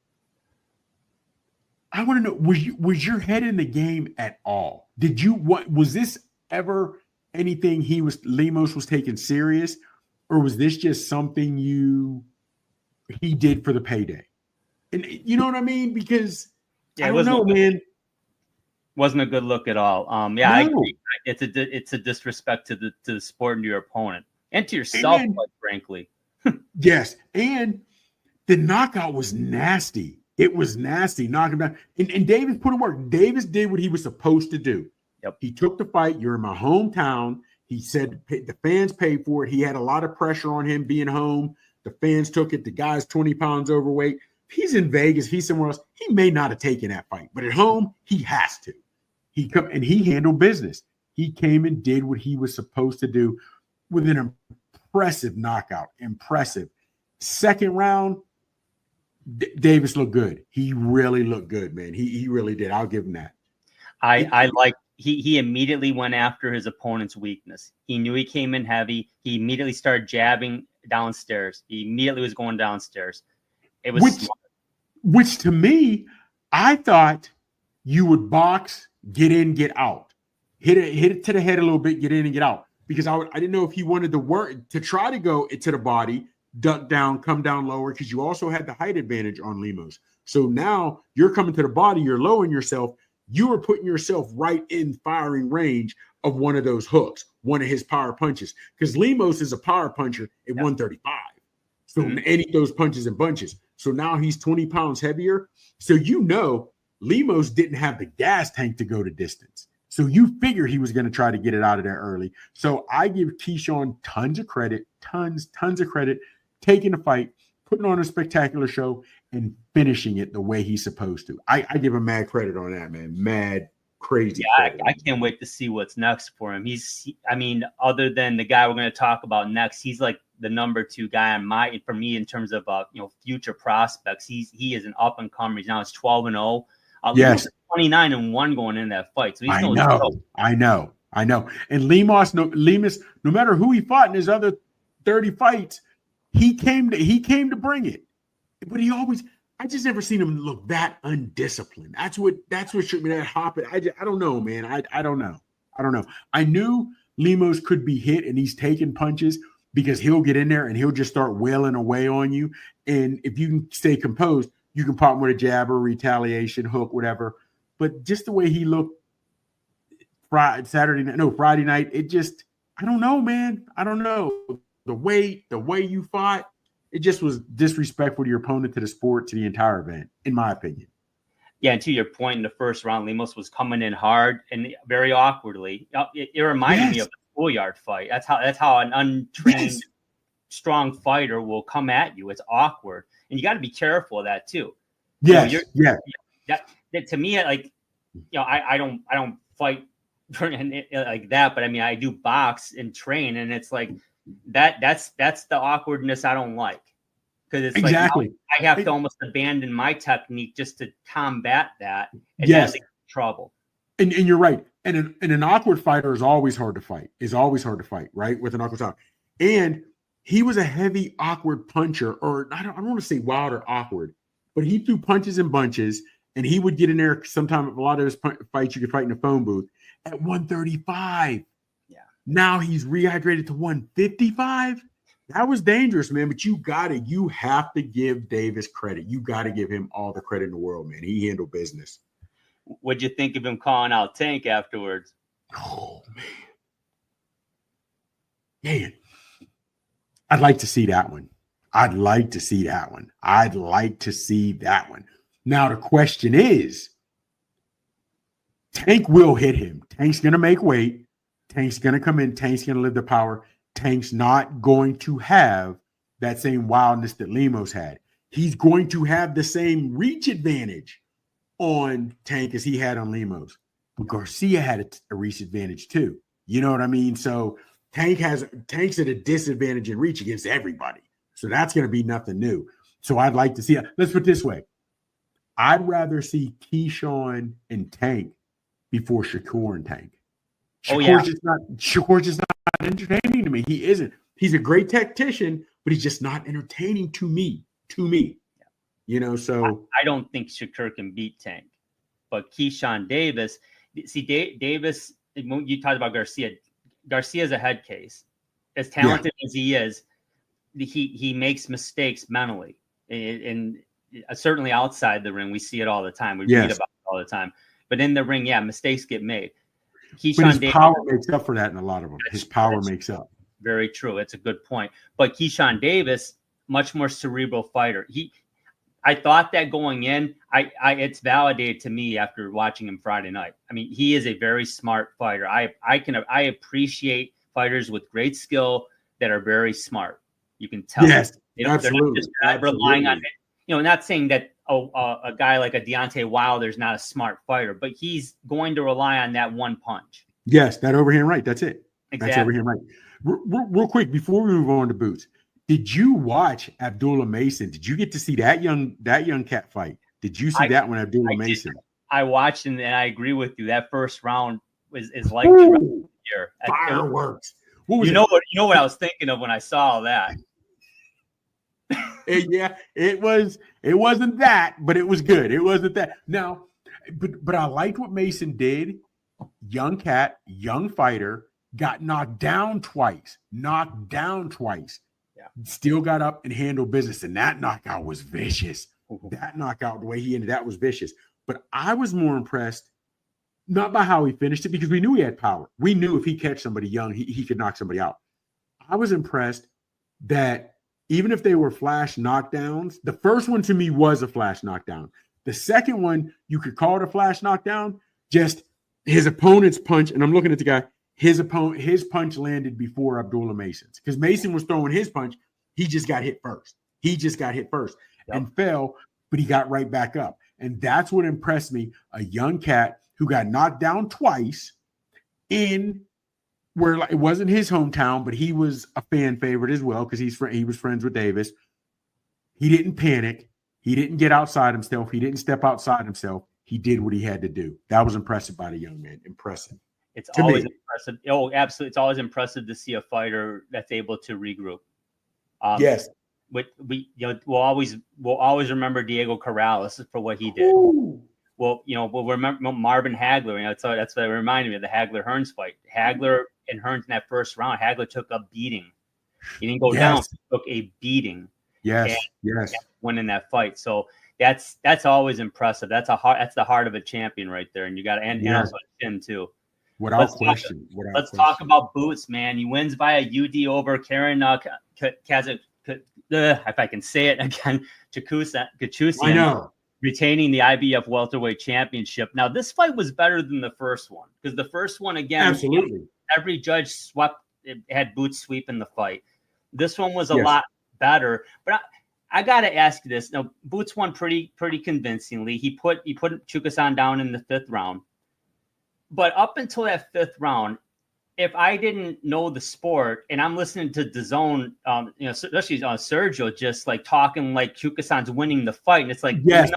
I want to know, was your head in the game at all? Was this ever anything Lemos was taking serious, or was this just something he did for the payday? And you know what I mean? Because I don't know, man. Wasn't a good look at all. No. I agree. It's a disrespect to the sport and to your opponent and to yourself, quite frankly. Yes, and the knockout was nasty. It was nasty, knocking down. And Davis put in work. Davis did what he was supposed to do. Yep. He took the fight. You're in my hometown. He said the fans paid for it. He had a lot of pressure on him being home. The fans took it. The guy's 20 pounds overweight. If he's in Vegas, if he's somewhere else, he may not have taken that fight. But at home, he has to. He handled business. He came and did what he was supposed to do with an impressive knockout. Impressive. Second round, Davis looked good. He really looked good, man. He really did. I'll give him that. He immediately went after his opponent's weakness. He knew he came in heavy. He immediately started jabbing downstairs. He immediately was going downstairs. It was smart. Which to me, I thought you would box, get in, get out. Hit it to the head a little bit, get in and get out. Because I didn't know if he wanted to work to try to go to the body, duck down, come down lower, because you also had the height advantage on Lemos. So now you're coming to the body, you're lowering yourself. You are putting yourself right in firing range of one of those hooks, one of his power punches. Because Lemos is a power puncher at 135. So and he throws punches and bunches. So now he's 20 pounds heavier. So Lemos didn't have the gas tank to go to distance. So you figure he was going to try to get it out of there early. So I give Keyshawn tons of credit, tons of credit, taking the fight, putting on a spectacular show, and finishing it the way he's supposed to. I give him mad credit on that, man. Mad, crazy. Yeah, I can't wait to see what's next for him. Other than the guy we're going to talk about next, he's like the number 2 guy for me in terms of future prospects. He is an up and comer. Now it's 12-0. Yes, 29-1 going in that fight. So he's I know. And Lemus, no matter who he fought in his other 30 fights, he came to bring it. But I just never seen him look that undisciplined. That's what shook me, that hopping. I don't know, man. I don't know. I knew Lemos could be hit, and he's taking punches because he'll get in there and he'll just start wailing away on you. And if you can stay composed, you can pop him with a jab or retaliation, hook, whatever. But just the way he looked Friday night, I don't know, man. I don't know. The way you fought, it just was disrespectful to your opponent, to the sport, to the entire event, in my opinion. Yeah, and to your point, in the first round, Lemos was coming in hard and very awkwardly. It reminded me of the schoolyard fight. That's how an untrained, strong fighter will come at you. It's awkward, and you got to be careful of that too. Yes, That to me, I don't fight like that, but I do box and train, and it's like that's the awkwardness I don't like, because it's exactly I have to almost abandon my technique just to combat that, and that's trouble. And you're right. And an awkward fighter is always hard to fight. Right? With an awkward fighter. And he was a heavy, awkward puncher, or I don't want to say wild or awkward, but he threw punches and bunches, and he would get in there. Sometimes a lot of his fights you could fight in a phone booth at 135. Yeah. Now he's rehydrated to 155. That was dangerous, man. But you have to give Davis credit. You got to give him all the credit in the world, man. He handled business. What'd you think of him calling out Tank afterwards? Oh, man. I'd like to see that one. Now, the question is, Tank will hit him. Tank's going to make weight. Tank's going to come in. Tank's going to live the power. Tank's not going to have that same wildness that Lemos had. He's going to have the same reach advantage on Tank as he had on Lemos. But Garcia had a reach advantage too. You know what I mean? So Tank's at a disadvantage in reach against everybody. So that's going to be nothing new. So I'd like to see it. Let's put it this way. I'd rather see Keyshawn and Tank before Shakur and Tank. Shakur's just not entertaining to me. He isn't. He's a great tactician, but he's just not entertaining to me. So I don't think Shakur can beat Tank, but Keyshawn Davis. See, Davis. You talked about Garcia. Garcia's a head case. As talented as he is, he makes mistakes mentally, and certainly outside the ring, we see it all the time. We read about it all the time. But in the ring, mistakes get made. His power makes up for that in a lot of them. His power makes up. Very true. It's a good point. But Keyshawn Davis, much more cerebral fighter. I thought that going in, it's validated to me after watching him Friday night. I mean, he is a very smart fighter. I appreciate fighters with great skill that are very smart. You can tell. Yes, They're absolutely. not just relying on it. Not saying that a guy like a Deontay Wilder's not a smart fighter, but he's going to rely on that one punch. Yes, that overhand right. That's it. Exactly. That's overhand right. Real quick before we move on to Boots, did you watch Abdullah Mason? Did you get to see that young cat fight? Did you see that one, Abdullah Mason? I watched and I agree with you. That first round is like the rest of the year. Fireworks. You know what I was thinking of when I saw that. Yeah, it wasn't that, but it was good. It wasn't that. Now, but I liked what Mason did. Young cat, young fighter, got knocked down twice. Yeah. Still got up and handled business. And that knockout was vicious. That knockout, the way he ended, that was vicious. But I was more impressed, not by how he finished it, because we knew he had power. We knew if he catch somebody young, he could knock somebody out. I was impressed that even if they were flash knockdowns, the first one to me was a flash knockdown. The second one, you could call it a flash knockdown, just his opponent's punch, and I'm looking at the guy, his punch landed before Abdullah Mason's, because Mason was throwing his punch. He just got hit first. And fell, but he got right back up. And that's what impressed me, a young cat who got knocked down twice in where it wasn't his hometown, but he was a fan favorite as well because he was friends with Davis. He didn't panic. He didn't get outside himself. He didn't step outside himself. He did what he had to do. That was impressive by the young man. Impressive. It's always impressive. Oh, absolutely. It's always impressive to see a fighter that's able to regroup. Yes. We'll always remember Diego Corrales for what he did. Ooh. We'll remember Marvin Hagler. So that's what reminded me of the Hagler-Hearns fight. Hagler and Hearns in that first round, Hagler took a beating. He didn't go down; he took a beating. Yes. Winning that fight. So that's always impressive. That's the heart of a champion right there, and you got to and also him too. Without question. Let's talk about Boots, man. He wins by a UD over Karen Kazak. If I can say it again, Kachusian. I know. Retaining the IBF welterweight championship. Now, this fight was better than the first one because the first one, again, absolutely, every judge had Boots sweeping the fight. This one was a lot better. But I got to ask you this. Now, Boots won pretty convincingly. He put Hutcherson down in the 5th round. But up until that 5th round, if I didn't know the sport and I'm listening to DAZN, especially Sergio, just like talking like Hutcherson's winning the fight, and it's like yes,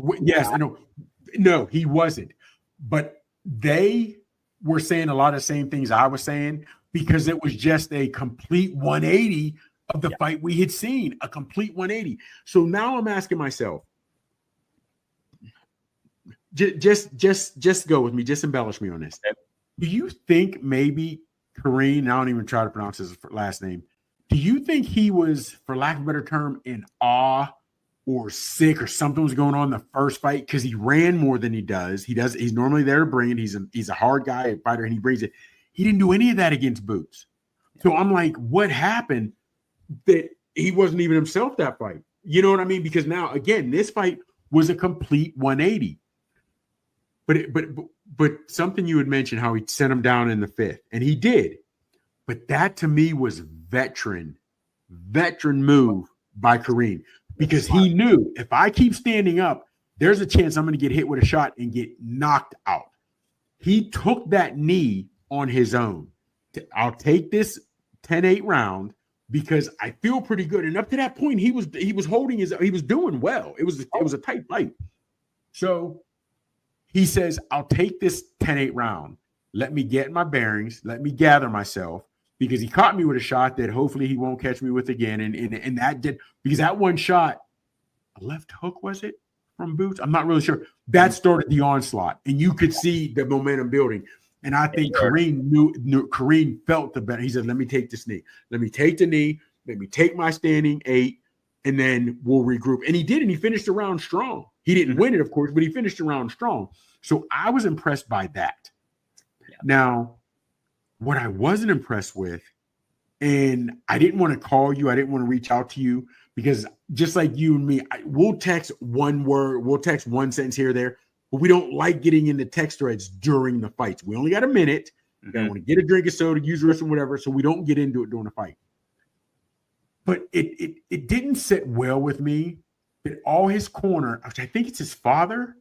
I know. No, he wasn't. But they were saying a lot of the same things I was saying because it was just a complete 180 of the fight we had seen, a complete 180. So now I'm asking myself, just go with me, just embellish me on this. Do you think maybe Kareem, I don't even try to pronounce his last name. Do you think he was, for lack of a better term, in awe or sick or something was going on in the first fight? Because he ran more than he does. He's normally there to bring it. He's a hard guy, a fighter, and he brings it. He didn't do any of that against Boots. So I'm like, what happened that he wasn't even himself that fight? You know what I mean? Because now, again, this fight was a complete 180. But something you had mentioned, how he sent him down in the 5th, and he did. But that to me was veteran move by Kareem, because he knew if I keep standing up, there's a chance I'm going to get hit with a shot and get knocked out. He took that knee on his own. I'll take this 10-8 round because I feel pretty good. And up to that point, he was doing well. It was a tight fight. So he says, I'll take this 10-8 round. Let me get my bearings. Let me gather myself, because he caught me with a shot that hopefully he won't catch me with again. And that did, because that one shot, a left hook, was it, from Boots? I'm not really sure. That started the onslaught, and you could see the momentum building. And I think Kareem felt the better. He said, let me take this knee. Let me take the knee. Let me take my standing 8, and then we'll regroup. And he did, and he finished the round strong. He didn't win it, of course, but he finished the round strong. So I was impressed by that. Yeah. Now, what I wasn't impressed with, and I didn't want to call you, I didn't want to reach out to you, because just like you and me, we'll text one word, we'll text one sentence here or there, but we don't like getting into text threads during the fights. We only got a minute. We want to get a drink of soda, use the restroom, whatever, so we don't get into it during the fight. But it didn't sit well with me that all his corner, which I think it's his father,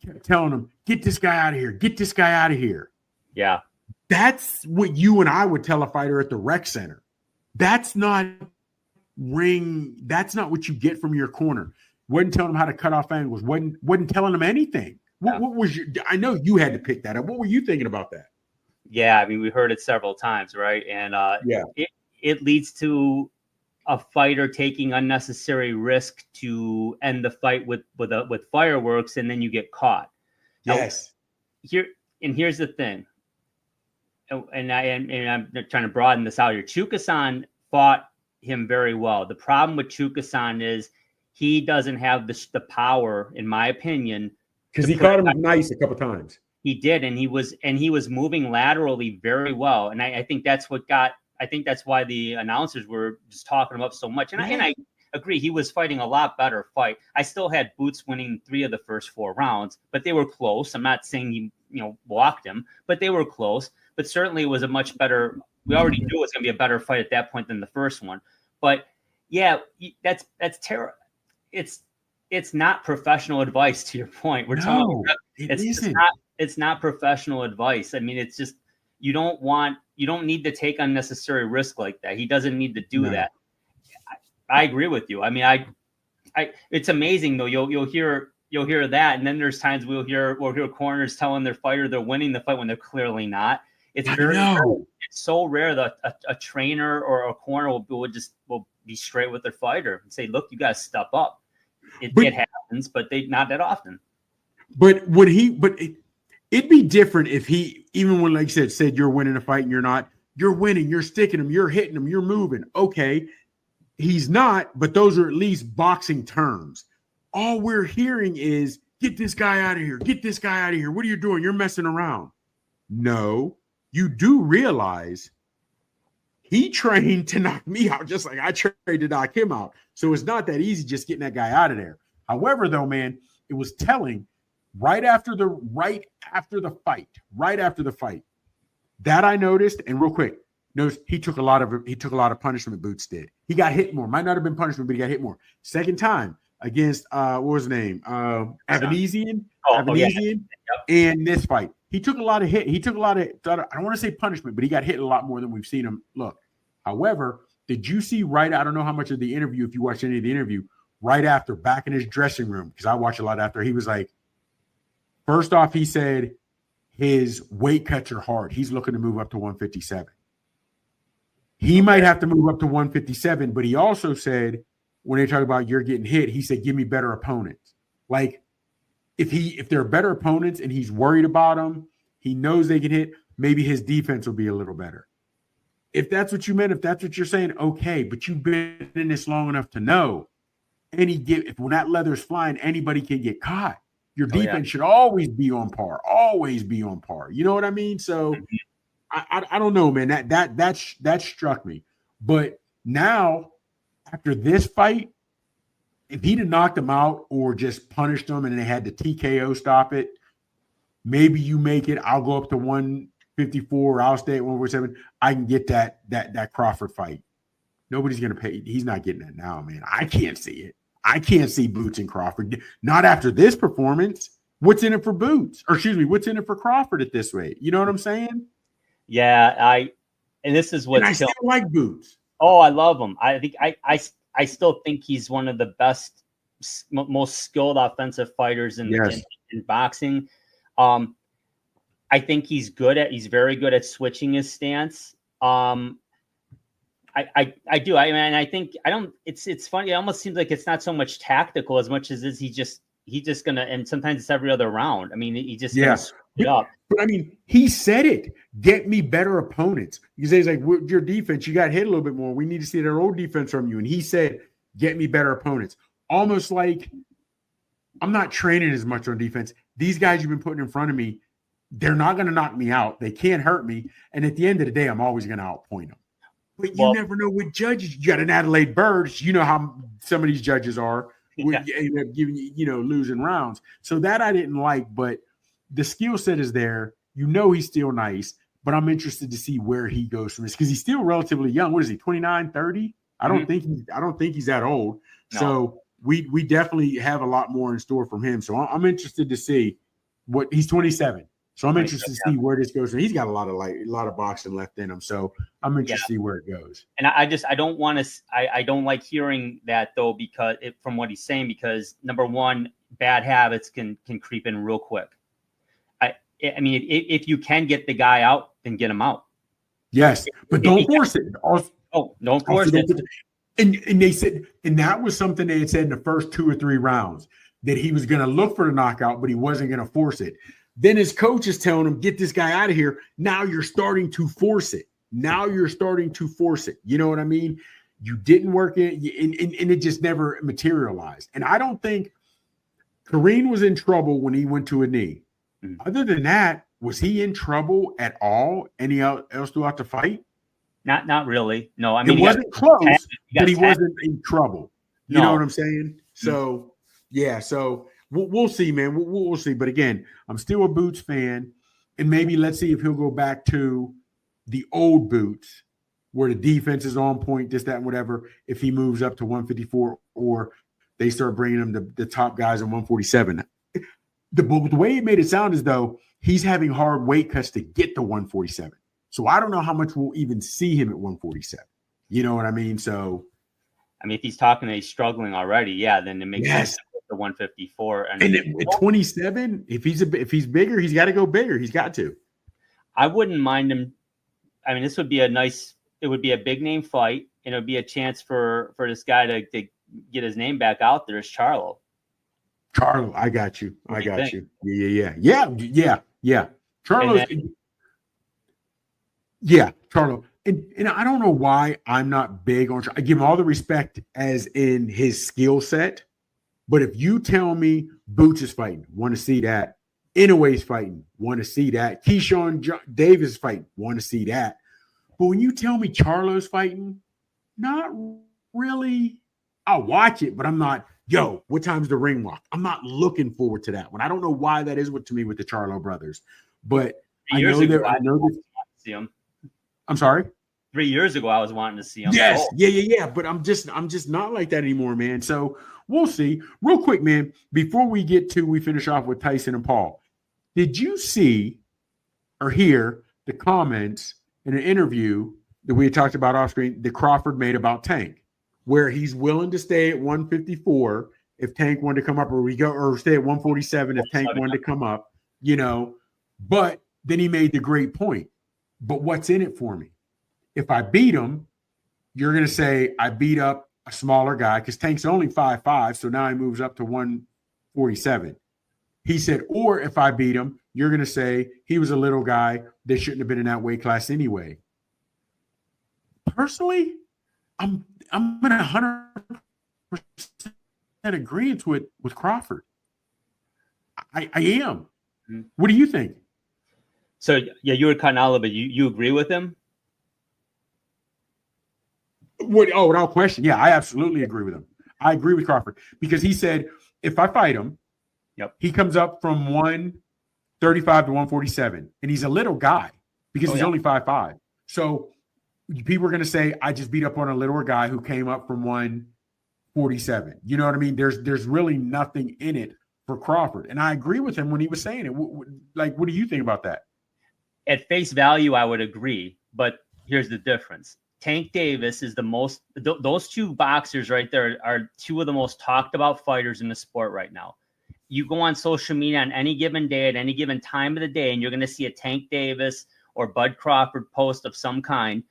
kept telling him, get this guy out of here. Get this guy out of here. Yeah. That's what you and I would tell a fighter at the rec center. That's not what you get from your corner. Wasn't telling him how to cut off angles. Wasn't telling him anything. Yeah. What was your? I know you had to pick that up. What were you thinking about that? Yeah, I mean, we heard it several times, right? And it leads to a fighter taking unnecessary risk to end the fight with fireworks, and then you get caught. Yes. Now, here's the thing, and I'm trying to broaden this out here. Chukasan fought him very well. The problem with Chukasan is he doesn't have the power, in my opinion, because he caught him nice a couple times. He did, and he was moving laterally very well, and I think that's what got. I think that's why the announcers were just talking him up so much, and I agree. He was fighting a lot better fight. I still had Boots winning 3 of the first 4 rounds, but they were close. I'm not saying he walked him, but they were close. But certainly it was a much better. We already knew it was going to be a better fight at that point than the first one. But yeah, that's terrible. It's not professional advice. To your point, we're talking. It's not professional advice. I mean, it's just you don't need to take unnecessary risk like that. He doesn't need to do that. I agree with you. I mean, it's amazing though. You'll hear that, and then there's times we'll hear corners telling their fighter they're winning the fight when they're clearly not. It's it's so rare that a trainer or a corner will be straight with their fighter and say, "Look, you got to step up." It happens, but not that often. But it'd be different if he, even when, like you said you're winning a fight and you're not, you're winning, you're sticking him, you're hitting him, you're moving. Okay, he's not, but those are at least boxing terms. All we're hearing is, get this guy out of here, get this guy out of here. What are you doing? You're messing around. No, you do realize he trained to knock me out just like I trained to knock him out. So it's not that easy just getting that guy out of there. However, though, man, it was telling right after the fight that I noticed, and real quick, notice he took a lot of punishment. Boots did. He got hit more. Might not have been punishment, but he got hit more. Second time against what was his name? Avanesian. In this fight. He took a lot of hit. He took a lot of, I don't want to say punishment, but he got hit a lot more than we've seen him look. However, did you see I don't know how much of the interview, if you watched any of the interview, right after, back in his dressing room, because I watch a lot after, he was like, first off, he said his weight cuts are hard. He's looking to move up to 157. He might have to move up to 157, but he also said, when they talk about you're getting hit, he said, give me better opponents. Like, if there are better opponents and he's worried about them, he knows they can hit, maybe his defense will be a little better. If that's what you meant, if that's what you're saying, okay, but you've been in this long enough to know when that leather's flying, anybody can get caught. Your defense should always be on par. Always be on par. You know what I mean? So I don't know, man. That struck me. But now, after this fight, if he'd have knocked him out or just punished him and they had the TKO stop it, maybe you make it. I'll go up to 154. I'll stay at 147. I can get that Crawford fight. Nobody's going to pay. He's not getting that now, man. I can't see it. I can't see Boots and Crawford. Not after this performance. What's in it for Boots? Or excuse me, what's in it for Crawford at this rate? You know what I'm saying? Yeah, and this is what I still like Boots. Oh, I love him. I think I still think he's one of the best, most skilled offensive fighters in boxing. I think he's very good at switching his stance. I do. I think it's funny. It almost seems like it's not so much tactical as much as he's just gonna, and sometimes it's every other round. I mean, he just up. But I mean, he said it. Get me better opponents. Because he's like, your defense, you got hit a little bit more. We need to see their old defense from you. And he said, get me better opponents. Almost like, I'm not training as much on defense. These guys you've been putting in front of me, they're not going to knock me out. They can't hurt me. And at the end of the day, I'm always going to outpoint them. But you never know with judges. You got an Adelaide Bird. You know how some of these judges are. End up giving you, losing rounds. So that I didn't like, but the skill set is there. He's still nice, but I'm interested to see where he goes from this because he's still relatively young. What is he, 29, 30? I don't think he's that old. No. So we definitely have a lot more in store from him. So I'm interested to see what he's 27. So I'm interested to see where this goes. And he's got a lot of boxing left in him. So I'm interested to see where it goes. And I don't want to. I don't like hearing that though, because from what he's saying, because number one, bad habits can creep in real quick. I mean, if you can get the guy out, then get him out. Yes, but don't force it. Don't force it. And they said, and that was something they had said in the first 2 or 3 rounds, that he was going to look for the knockout, but he wasn't going to force it. Then his coach is telling him, get this guy out of here. Now you're starting to force it. You know what I mean? You didn't work it, and it just never materialized. And I don't think Kareem was in trouble when he went to a knee. Other than that, was he in trouble at all? Any else throughout the fight? Not really. No, I mean, it wasn't close, but he wasn't in trouble. You know what I'm saying? So, yeah. So we'll see, man. We'll see. But again, I'm still a Boots fan, and maybe let's see if he'll go back to the old Boots, where the defense is on point, this, that, and whatever. If he moves up to 154, or they start bringing him the top guys in 147. The way it made it sound is though he's having hard weight cuts to get to 147. So I don't know how much we'll even see him at 147. You know what I mean? So, I mean, if he's talking that he's struggling already, then it makes sense to go to 154. And at 27, if he's bigger, he's got to go bigger. He's got to. I wouldn't mind him. I mean, this would be it would be a big name fight, and it would be a chance for this guy to get his name back out there as Charlo. Charlo, I got you. Yeah. Charlo. Charlo. And I don't know why I'm not big on. I give him all the respect as in his skill set. But if you tell me Boots is fighting, want to see that. Inouye's fighting, want to see that. Keyshawn Davis is fighting, want to see that. But when you tell me Charlo's fighting, not really. I'll watch it, but I'm not. Yo, what time's the ring walk? I'm not looking forward to that one. I don't know why that is to me with the Charlo brothers, but I know that. See him. I'm sorry. 3 years ago, I was wanting to see him. Yes, yeah. But I'm just not like that anymore, man. So we'll see. Real quick, man. Before we finish off with Tyson and Paul, did you see or hear the comments in an interview that we had talked about off screen that Crawford made about Tank, where he's willing to stay at 154 if Tank wanted to come up, or stay at 147 if Tank wanted to come up, But then he made the great point. But what's in it for me? If I beat him, you're going to say I beat up a smaller guy because Tank's only 5'5", so now he moves up to 147. He said, or if I beat him, you're going to say he was a little guy that shouldn't have been in that weight class anyway. Personally, I'm in 100% agreement with Crawford. I am. What do you think? So you were cutting out a little bit. You agree with him? Without question. Yeah, I absolutely agree with him. I agree with Crawford because he said if I fight him, he comes up from 135 to 147, and he's a little guy because he's only 5'5". So people are going to say I just beat up on a littler guy who came up from 147. You know what I mean? There's really nothing in it for Crawford, and I agree with him when he was saying it. What do you think about that? At face value, I would agree, but here's the difference. Tank Davis is the most – those two boxers right there are two of the most talked about fighters in the sport right now. You go on social media on any given day at any given time of the day, and you're going to see a Tank Davis or Bud Crawford post of some kind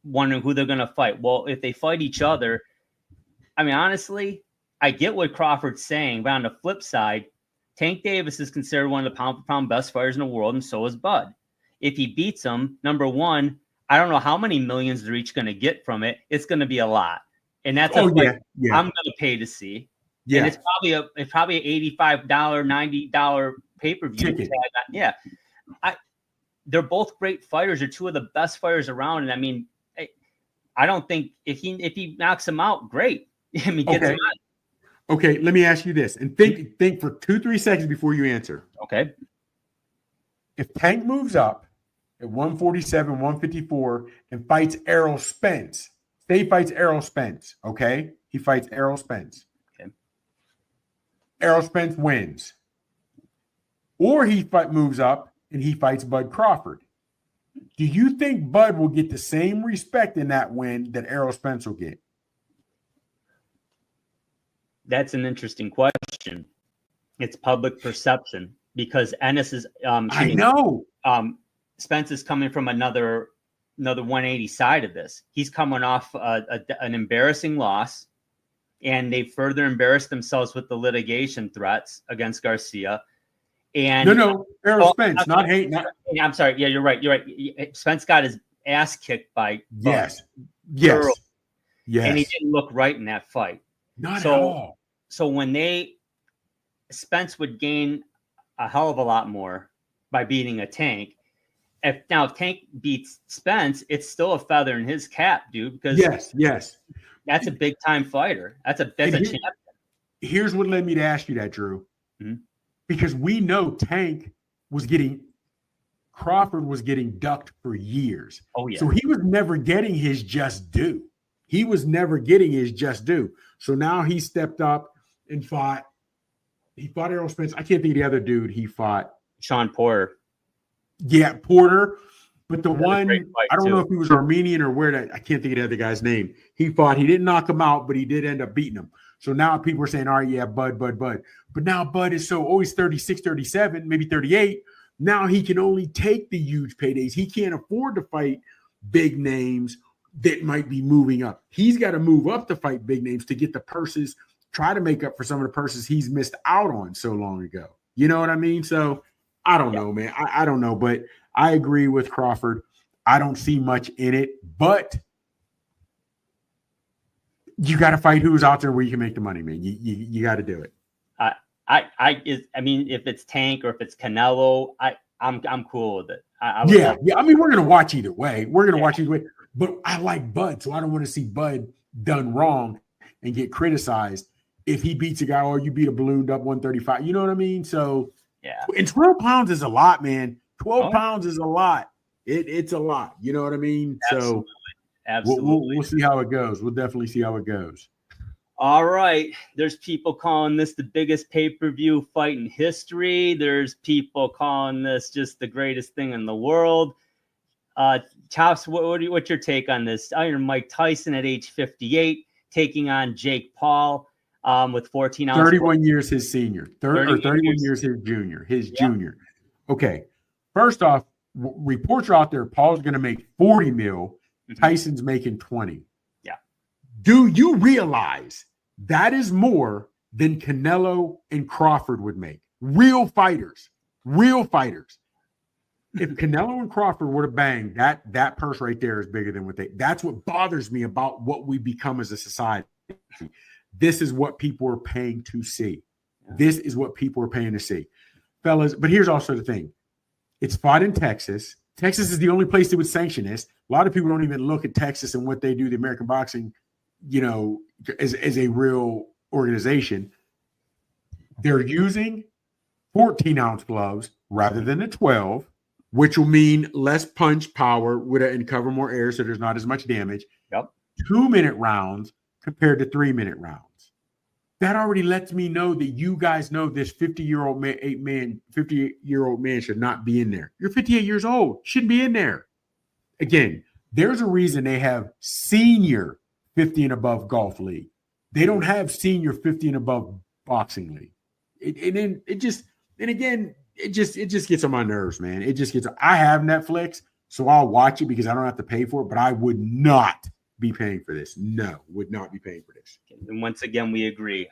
wondering who they're going to fight. Well, if they fight each other, I mean, honestly, I get what Crawford's saying, but on the flip side, Tank Davis is considered one of the pound-for-pound best fighters in the world, and so is Bud. If he beats him, number one, I don't know how many millions they're each going to get from it. It's going to be a lot, and that's I'm going to pay to see. Yeah, and it's probably an $85, $90 pay-per-view ticket. Yeah, they're both great fighters. They're two of the best fighters around, and I mean, I don't think if he knocks him out, great. I mean, gets him out. Okay, let me ask you this, and think for 2-3 seconds before you answer. Okay, if Tank moves up at 147, 154, and fights Errol Spence, Say he fights Errol Spence, okay? He fights Errol Spence. Okay. Errol Spence wins. Or he moves up and he fights Bud Crawford. Do you think Bud will get the same respect in that win that Errol Spence will get? That's an interesting question. It's public perception because Ennis is. I know. Spence is coming from another 180 side of this. He's coming off an embarrassing loss, and they further embarrassed themselves with the litigation threats against Garcia. And Errol Spence, not hate. I'm sorry. Yeah, you're right. Spence got his ass kicked by yes, Earl, yes, and he didn't look right in that fight. Not at all. So when Spence would gain a hell of a lot more by beating a Tank. If Tank beats Spence, it's still a feather in his cap, dude. Because yes, that's a big time fighter. That's a champion. Here's what led me to ask you that, Drew. Mm-hmm. Because we know Crawford was getting ducked for years. Oh yeah. So he was never getting his just due. So now he stepped up and fought. He fought Errol Spence. I can't think of the other dude he fought. Sean Porter. Yeah, Porter. But the one, I don't know if he was too. Armenian or I can't think of the other guy's name. He fought. He didn't knock him out, but he did end up beating him. So now people are saying, all right, yeah, Bud. But now Bud is he's 36, 37, maybe 38. Now he can only take the huge paydays. He can't afford to fight big names that might be moving up. He's got to move up to fight big names to get the purses, try to make up for some of the purses he's missed out on so long ago. You know what I mean? So I don't know, man. I don't know, but I agree with Crawford. I don't see much in it, but you got to fight who's out there where you can make the money, man. You got to do it. I mean, if it's Tank or if it's Canelo, I'm cool with it. Yeah. I mean, we're gonna watch either way. But I like Bud, so I don't want to see Bud done wrong and get criticized if he beats a guy or you beat a ballooned up 135. You know what I mean? So yeah. And 12 pounds is a lot, man. 12 pounds is a lot. It's a lot. You know what I mean? Absolutely. So Absolutely. We'll see how it goes. We'll definitely see how it goes. All right. There's people calling this the biggest pay-per-view fight in history. There's people calling this just the greatest thing in the world. Chops, what's your take on this? Iron Mike Tyson at age 58 taking on Jake Paul with 14 ounces. 31 years his senior. 31 years his junior. Junior. Okay. First off, reports are out there. Paul's going to make 40 mil. Tyson's making 20. Yeah. Do you realize that is more than Canelo and Crawford would make? Real fighters. If Canelo and Crawford were to bang, that purse right there is bigger than that's what bothers me about what we become as a society. This is what people are paying to see. This is what people are paying to see. Fellas, but here's also the thing. It's fought in Texas. Texas is the only place that would sanction this. A lot of people don't even look at Texas and what they do, the American boxing, as a real organization. They're using 14-ounce gloves rather than the 12, which will mean less punch power and cover more air, so there's not as much damage. Yep. 2-minute rounds compared to 3-minute rounds. That already lets me know that you guys know this 50-year-old man should not be in there. You're 58 years old, shouldn't be in there. Again, there's a reason they have senior 50 and above golf league. They don't have senior 50 and above boxing league. It just gets on my nerves, man. I have Netflix, so I'll watch it because I don't have to pay for it, but I would not be paying for this. No, would not be paying for this. And once again, we agree.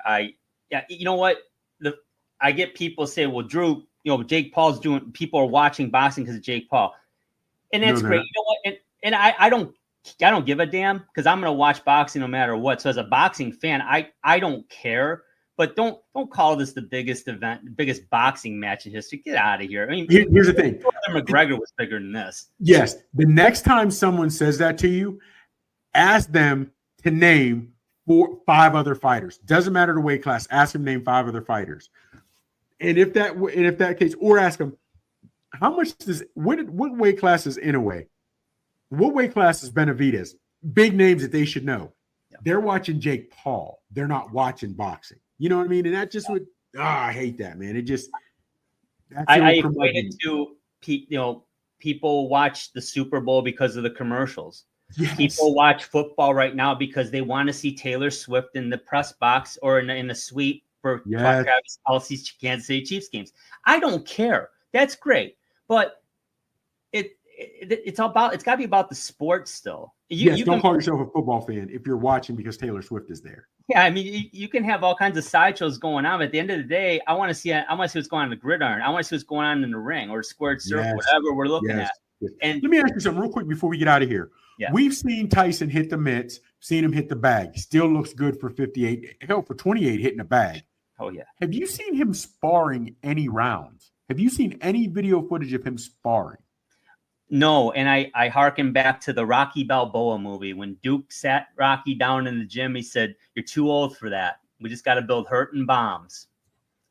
You know what? I get people say, well, Drew, Jake Paul's doing, people are watching boxing because of Jake Paul. And that's great. You know what? And I don't give a damn because I'm going to watch boxing no matter what. So as a boxing fan, I don't care. But don't call this the biggest event, the biggest boxing match in history. Get out of here. I mean, here's the thing. McGregor was bigger than this. Yes. The next time someone says that to you, ask them to name 5 other fighters. Doesn't matter the weight class. Ask them to name 5 other fighters. And if that case, or ask them, how much what weight class is Inoue? What weight class is Benavidez? big names that they should know. They're watching Jake Paul. They're not watching boxing. You know what I mean? And that just would I hate that, man. It just I equate it to people watch the Super Bowl because of the commercials. Yes. People watch football right now because they want to see Taylor Swift in the press box or in the suite for Travis Kelce's Kansas City Chiefs games. I don't care. That's great, but it's got to be about the sport still. You don't call yourself a football fan if you're watching because Taylor Swift is there. Yeah, I mean, you can have all kinds of sideshows going on, but at the end of the day, I want to see what's going on in the gridiron. I want to see what's going on in the ring or squared circle, whatever we're looking at. Yes. And let me ask you something real quick before we get out of here. Yeah. We've seen Tyson hit the mitts, seen him hit the bag. Still looks good for 58. Hell, for 28 hitting the bag. Oh, yeah. Have you seen him sparring any rounds? Have you seen any video footage of him sparring? No, and I harken back to the Rocky Balboa movie when Duke sat Rocky down in the gym. He said, "You're too old for that. We just got to build hurt and bombs.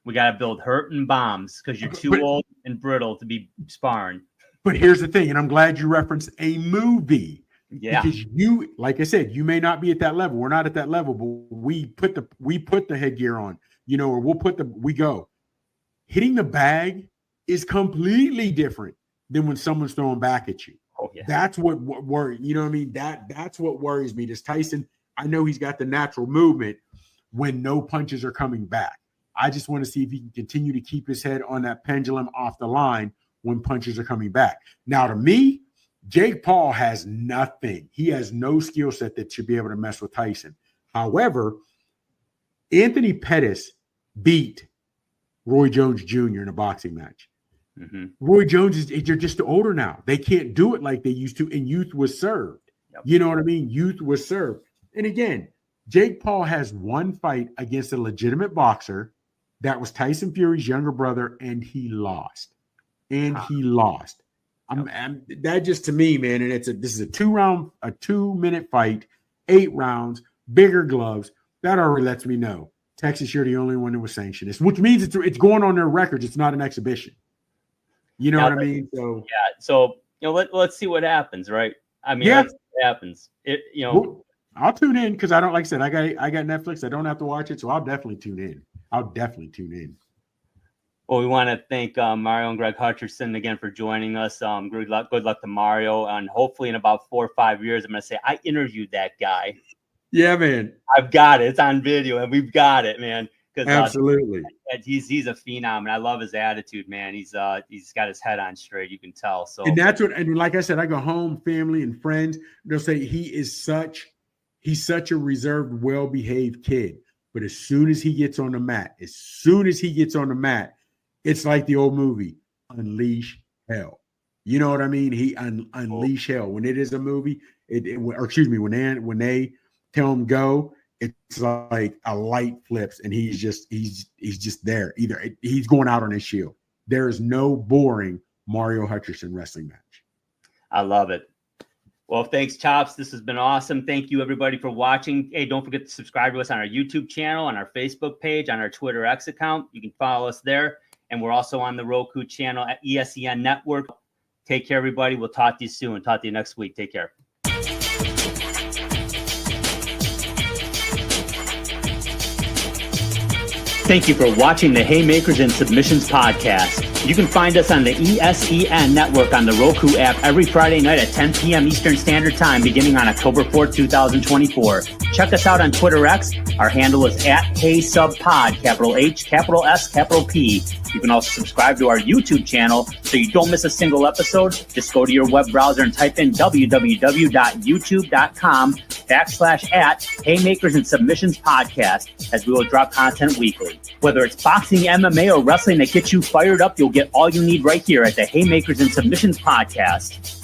We got to build hurt and bombs because you're too old and brittle to be sparring." But here's the thing, and I'm glad you referenced a movie. Yeah, because you, like I said, you may not be at that level. We're not at that level, but we put the headgear on, or we go. Hitting the bag is completely different than when someone's throwing back at you. Oh, yeah. That's what worries. You know what I mean? That's what worries me. This Tyson, I know he's got the natural movement when no punches are coming back. I just want to see if he can continue to keep his head on that pendulum off the line when punches are coming back. Now, to me, Jake Paul has nothing. He has no skill set that should be able to mess with Tyson. However, Anthony Pettis beat Roy Jones Jr. in a boxing match. Mm-hmm. Roy Jones they're just older now. They can't do it like they used to, and youth was served. Yep. You know what I mean? Youth was served. And again, Jake Paul has one fight against a legitimate boxer that was Tyson Fury's younger brother, and he lost. He lost. That just to me, man, and this is a 2-minute fight, 8 rounds, bigger gloves. That already lets me know Texas, you're the only one that was sanctioned this, which means it's going on their records. It's not an exhibition. You know what I mean? So let's see what happens, right? I mean, yeah, let's see what happens. I'll tune in because I don't, like I said, I got Netflix. I don't have to watch it, so I'll definitely tune in. Well, we want to thank Mario and Greg Hutcherson again for joining us. Good luck to Mario, and hopefully in about 4 or 5 years, I'm going to say I interviewed that guy. Yeah, man. I've got it. It's on video, and we've got it, man. Absolutely. He's a phenom, and I love his attitude, man. He's got his head on straight. You can tell. So, and that's what. And like I said, I go home, family and friends. They'll say he's such a reserved, well-behaved kid. But as soon as he gets on the mat, it's like the old movie, Unleash Hell. You know what I mean? He unleash hell. When it is a movie, when they tell him go, it's like a light flips and he's just there. Either he's going out on his shield. There is no boring Mario Hutcherson wrestling match. I love it. Well, thanks, Chops. This has been awesome. Thank you, everybody, for watching. Hey, don't forget to subscribe to us on our YouTube channel, on our Facebook page, on our Twitter X account. You can follow us there. And we're also on the Roku channel at ESEN Network. Take care, everybody. We'll talk to you soon. Talk to you next week. Take care. Thank you for watching the Haymakers and Submissions podcast. You can find us on the ESEN Network on the Roku app every Friday night at 10 p.m. Eastern Standard Time beginning on October 4th, 2024. Check us out on Twitter X. Our handle is @HaySubPod, capital H, capital S, capital P. You can also subscribe to our YouTube channel so you don't miss a single episode. Just go to your web browser and type in www.youtube.com/@Haymakers and Submissions podcast, as we will drop content weekly. Whether it's boxing, MMA, or wrestling that gets you fired up, you'll get all you need right here at the Haymakers and Submissions podcast.